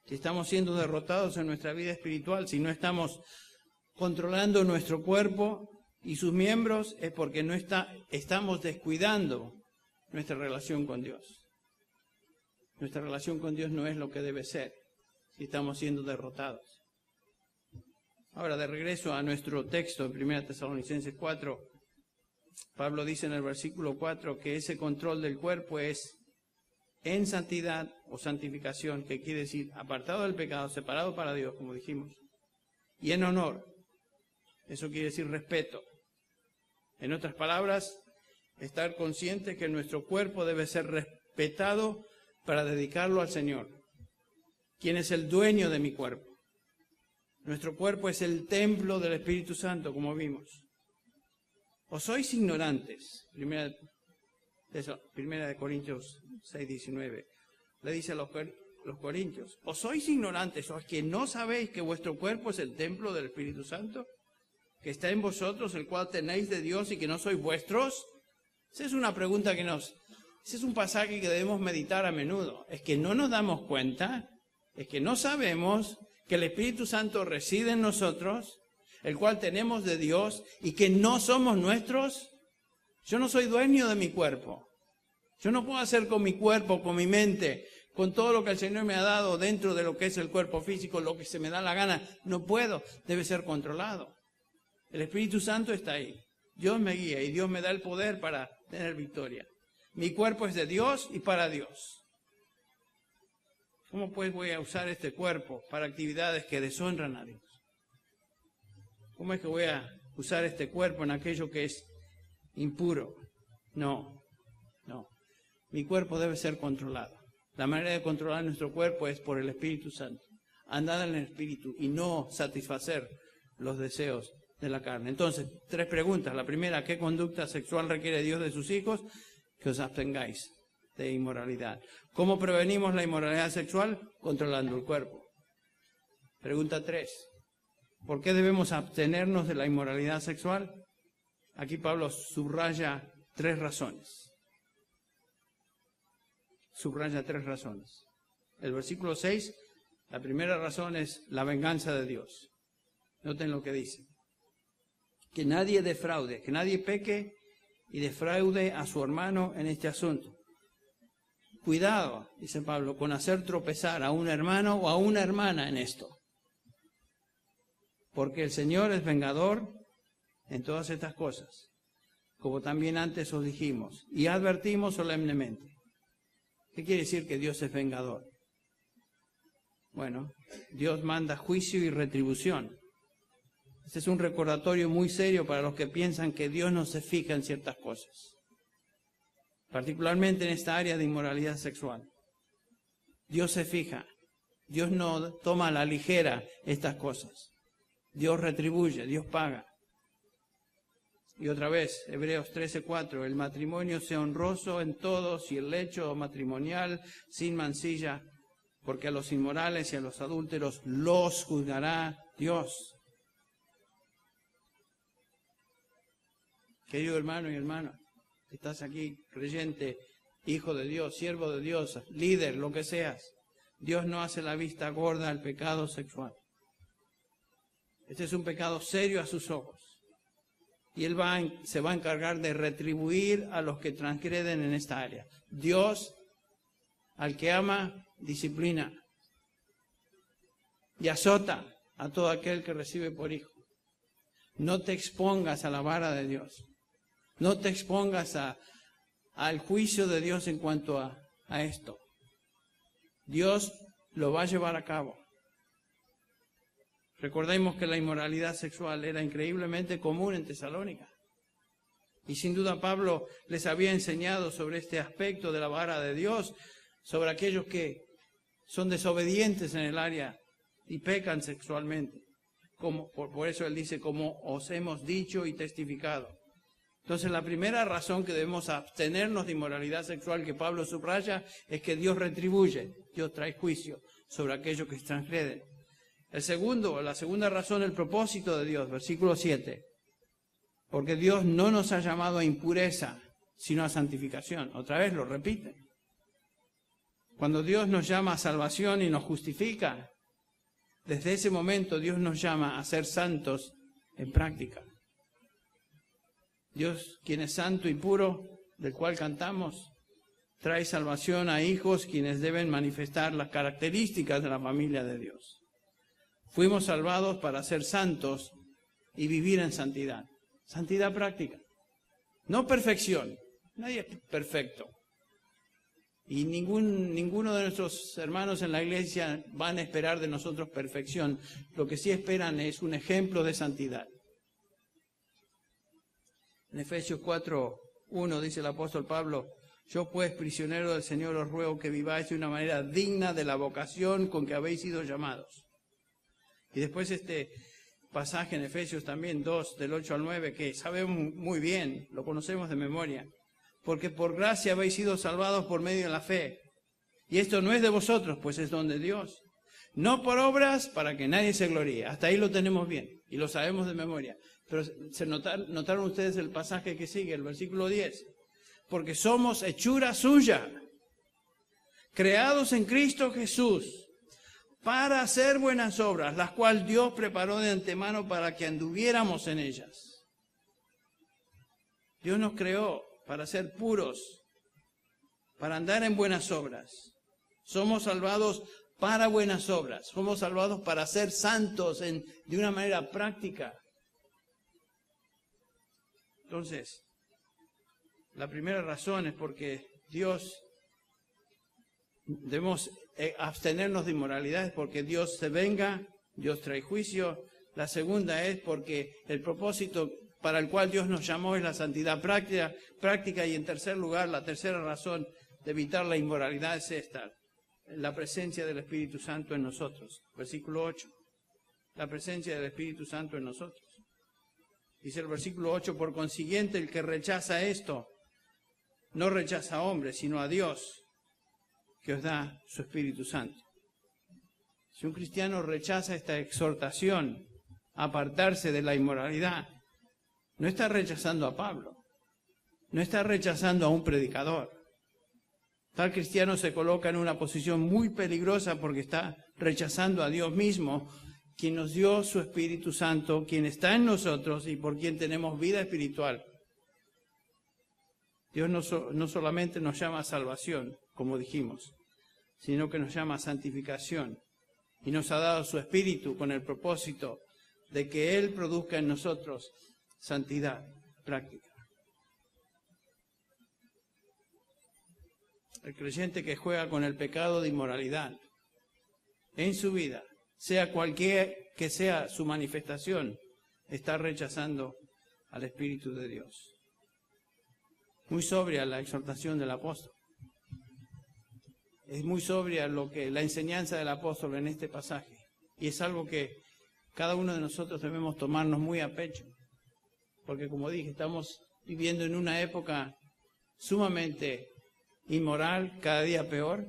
A: Si estamos siendo derrotados en nuestra vida espiritual, si no estamos controlando nuestro cuerpo y sus miembros, es porque estamos descuidando nuestra relación con Dios. Nuestra relación con Dios no es lo que debe ser si estamos siendo derrotados. Ahora, de regreso a nuestro texto en 1 Tesalonicenses 4, Pablo dice en el versículo 4 que ese control del cuerpo es en santidad o santificación, que quiere decir apartado del pecado, separado para Dios, como dijimos, y en honor. Eso quiere decir respeto. En otras palabras, estar consciente que nuestro cuerpo debe ser respetado para dedicarlo al Señor, quien es el dueño de mi cuerpo. Nuestro cuerpo es el templo del Espíritu Santo, como vimos. ¿O sois ignorantes? Primera de Corintios 6:19. Le dice a los corintios, ¿o sois ignorantes? ¿O es que no sabéis que vuestro cuerpo es el templo del Espíritu Santo, que está en vosotros, el cual tenéis de Dios y que no sois vuestros? Esa es una pregunta ese es un pasaje que debemos meditar a menudo. Es que no nos damos cuenta, es que no sabemos que el Espíritu Santo reside en nosotros, el cual tenemos de Dios y que no somos nuestros. Yo no soy dueño de mi cuerpo. Yo no puedo hacer con mi cuerpo, con mi mente, con todo lo que el Señor me ha dado dentro de lo que es el cuerpo físico, lo que se me da la gana. No puedo, debe ser controlado. El Espíritu Santo está ahí. Dios me guía y Dios me da el poder para tener victoria. Mi cuerpo es de Dios y para Dios. ¿Cómo pues voy a usar este cuerpo para actividades que deshonran a Dios? ¿Cómo es que voy a usar este cuerpo en aquello que es impuro. No, no. Mi cuerpo debe ser controlado. La manera de controlar nuestro cuerpo es por el Espíritu Santo. Andar en el Espíritu y no satisfacer los deseos de la carne. Entonces, 3 preguntas. La primera, ¿qué conducta sexual requiere Dios de sus hijos? Que os abstengáis de inmoralidad. ¿Cómo prevenimos la inmoralidad sexual? Controlando el cuerpo. Pregunta 3. ¿Por qué debemos abstenernos de la inmoralidad sexual? Aquí Pablo subraya 3 razones. Subraya 3 razones. El versículo 6, la primera razón es la venganza de Dios. Noten lo que dice. Que nadie defraude, que nadie peque y defraude a su hermano en este asunto. Cuidado, dice Pablo, con hacer tropezar a un hermano o a una hermana en esto. Porque el Señor es vengador en todas estas cosas, como también antes os dijimos y advertimos solemnemente. ¿Qué quiere decir que Dios es vengador? Bueno, Dios manda juicio y retribución. Este es un recordatorio muy serio para los que piensan que Dios no se fija en ciertas cosas, particularmente en esta área de inmoralidad sexual. Dios se fija, Dios no toma a la ligera estas cosas. Dios retribuye, Dios paga. Y otra vez, Hebreos 13:4, el matrimonio sea honroso en todos y el lecho matrimonial sin mancilla, porque a los inmorales y a los adúlteros los juzgará Dios. Querido hermano y hermana, estás aquí, creyente, hijo de Dios, siervo de Dios, líder, lo que seas. Dios no hace la vista gorda al pecado sexual. Este es un pecado serio a sus ojos. Y Él se va a encargar de retribuir a los que transgreden en esta área. Dios, al que ama, disciplina y azota a todo aquel que recibe por hijo. No te expongas a la vara de Dios. No te expongas al juicio de Dios en cuanto a esto. Dios lo va a llevar a cabo. Recordemos que la inmoralidad sexual era increíblemente común en Tesalónica. Y sin duda Pablo les había enseñado sobre este aspecto de la vara de Dios, sobre aquellos que son desobedientes en el área y pecan sexualmente. Por eso él dice, como os hemos dicho y testificado. Entonces la primera razón que debemos abstenernos de inmoralidad sexual que Pablo subraya es que Dios retribuye, Dios trae juicio sobre aquellos que transgreden. La segunda razón, el propósito de Dios, versículo 7. Porque Dios no nos ha llamado a impureza, sino a santificación. Otra vez lo repite. Cuando Dios nos llama a salvación y nos justifica, desde ese momento Dios nos llama a ser santos en práctica. Dios, quien es santo y puro, del cual cantamos, trae salvación a hijos quienes deben manifestar las características de la familia de Dios. Fuimos salvados para ser santos y vivir en santidad. Santidad práctica. No perfección. Nadie es perfecto. Y ninguno de nuestros hermanos en la iglesia van a esperar de nosotros perfección. Lo que sí esperan es un ejemplo de santidad. En Efesios 4:1 dice el apóstol Pablo, yo pues, prisionero del Señor, os ruego que viváis de una manera digna de la vocación con que habéis sido llamados. Y después este pasaje en Efesios también 2, del 8 al 9, que sabemos muy bien, lo conocemos de memoria. Porque por gracia habéis sido salvados por medio de la fe. Y esto no es de vosotros, pues es don de Dios. No por obras para que nadie se gloríe. Hasta ahí lo tenemos bien y lo sabemos de memoria. Pero notaron ustedes el pasaje que sigue, el versículo 10. Porque somos hechura suya, creados en Cristo Jesús, para hacer buenas obras, las cuales Dios preparó de antemano para que anduviéramos en ellas. Dios nos creó para ser puros, para andar en buenas obras. Somos salvados para buenas obras. Somos salvados para ser santos de una manera práctica. Entonces, la primera razón es porque debemos abstenernos de inmoralidades porque Dios se venga, Dios trae juicio. La segunda es porque el propósito para el cual Dios nos llamó es la santidad práctica. Y en tercer lugar, la tercera razón de evitar la inmoralidad es esta: la presencia del Espíritu Santo en nosotros. Versículo 8. La presencia del Espíritu Santo en nosotros. Dice el versículo 8, por consiguiente, el que rechaza esto, no rechaza a hombres, sino a Dios, que os da su Espíritu Santo. Si un cristiano rechaza esta exhortación a apartarse de la inmoralidad, no está rechazando a Pablo, no está rechazando a un predicador. Tal cristiano se coloca en una posición muy peligrosa porque está rechazando a Dios mismo, quien nos dio su Espíritu Santo, quien está en nosotros y por quien tenemos vida espiritual. Dios no solamente nos llama a salvación, como dijimos, sino que nos llama a santificación. Y nos ha dado su Espíritu con el propósito de que Él produzca en nosotros santidad práctica. El creyente que juega con el pecado de inmoralidad en su vida, sea cualquier que sea su manifestación, está rechazando al Espíritu de Dios. Muy sobria la exhortación del apóstol. Es muy sobria la enseñanza del apóstol en este pasaje. Y es algo que cada uno de nosotros debemos tomarnos muy a pecho. Porque como dije, estamos viviendo en una época sumamente inmoral, cada día peor.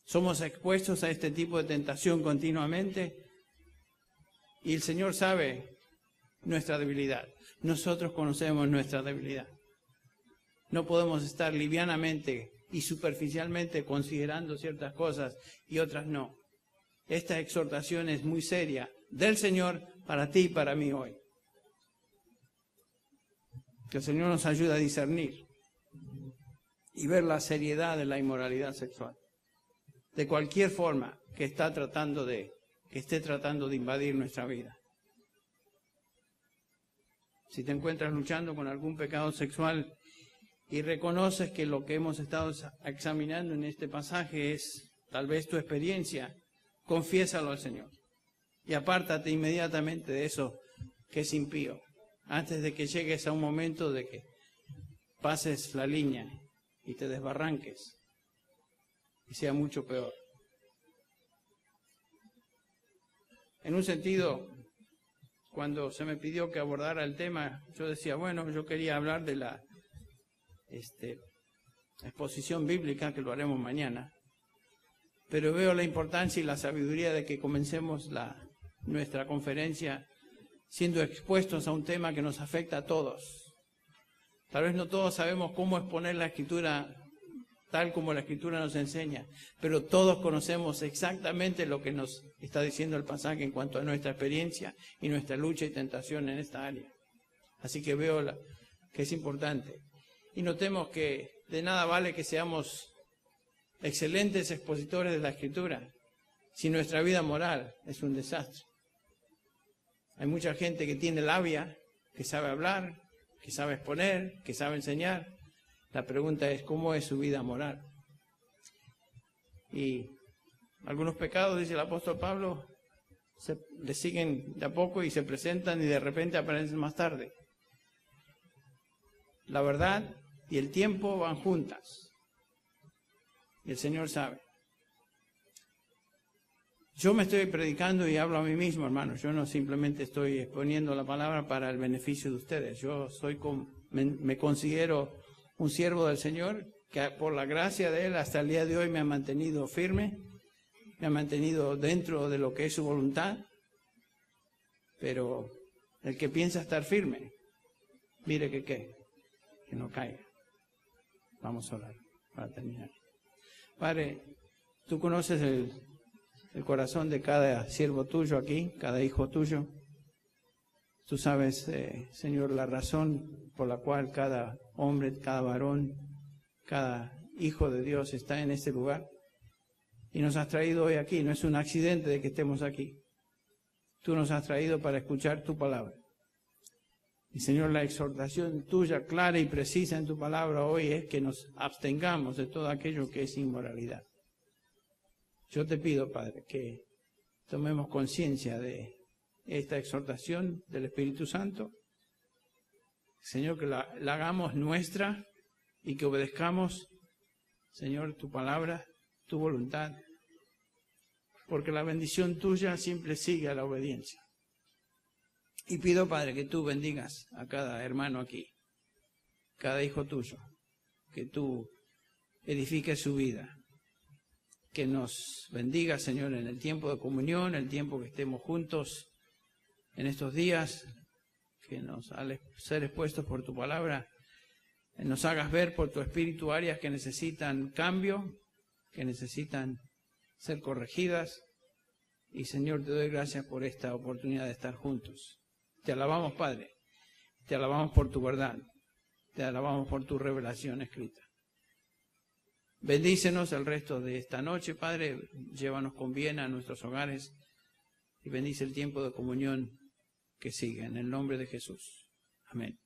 A: Somos expuestos a este tipo de tentación continuamente. Y el Señor sabe nuestra debilidad. Nosotros conocemos nuestra debilidad. No podemos estar livianamente y superficialmente considerando ciertas cosas y otras no. Esta exhortación es muy seria del Señor para ti y para mí hoy. Que el Señor nos ayude a discernir y ver la seriedad de la inmoralidad sexual. De cualquier forma que esté tratando de invadir nuestra vida. Si te encuentras luchando con algún pecado sexual y reconoces que lo que hemos estado examinando en este pasaje es tal vez tu experiencia, confiésalo al Señor. Y apártate inmediatamente de eso que es impío, antes de que llegues a un momento de que pases la línea y te desbarranques y sea mucho peor. En un sentido, cuando se me pidió que abordara el tema, yo decía, bueno, yo quería hablar de la exposición bíblica, que lo haremos mañana, pero veo la importancia y la sabiduría de que comencemos nuestra conferencia siendo expuestos a un tema que nos afecta a todos. Tal vez no todos sabemos cómo exponer la Escritura tal como la Escritura nos enseña, pero todos conocemos exactamente lo que nos está diciendo el pasaje en cuanto a nuestra experiencia y nuestra lucha y tentación en esta área. Así que veo que es importante. Y notemos que de nada vale que seamos excelentes expositores de la Escritura si nuestra vida moral es un desastre. Hay mucha gente que tiene labia, que sabe hablar, que sabe exponer, que sabe enseñar. La pregunta es, ¿cómo es su vida moral? Y algunos pecados, dice el apóstol Pablo, le siguen de a poco y se presentan y de repente aparecen más tarde. La verdad y el tiempo van juntas. Y el Señor sabe. Yo me estoy predicando y hablo a mí mismo, hermanos. Yo no simplemente estoy exponiendo la palabra para el beneficio de ustedes. Yo me considero un siervo del Señor que por la gracia de Él hasta el día de hoy me ha mantenido firme, me ha mantenido dentro de lo que es su voluntad. Pero el que piensa estar firme, mire que no caiga. Vamos a orar para terminar. Padre, tú conoces el corazón de cada siervo tuyo aquí, cada hijo tuyo. Tú sabes, Señor, la razón por la cual cada hombre, cada varón, cada hijo de Dios está en este lugar. Y nos has traído hoy aquí. No es un accidente de que estemos aquí. Tú nos has traído para escuchar tu palabra. Y Señor, la exhortación tuya clara y precisa en tu palabra hoy es que nos abstengamos de todo aquello que es inmoralidad. Yo te pido, Padre, que tomemos conciencia de esta exhortación del Espíritu Santo. Señor, que la hagamos nuestra y que obedezcamos, Señor, tu palabra, tu voluntad, porque la bendición tuya siempre sigue a la obediencia. Y pido, Padre, que tú bendigas a cada hermano aquí, cada hijo tuyo, que tú edifiques su vida, que nos bendiga, Señor, en el tiempo de comunión, el tiempo que estemos juntos en estos días, que nos, al ser expuestos por tu palabra, nos hagas ver por tu Espíritu áreas que necesitan cambio, que necesitan ser corregidas. Y, Señor, te doy gracias por esta oportunidad de estar juntos. Te alabamos, Padre. Te alabamos por tu verdad. Te alabamos por tu revelación escrita. Bendícenos el resto de esta noche, Padre. Llévanos con bien a nuestros hogares y bendice el tiempo de comunión que sigue. En el nombre de Jesús. Amén.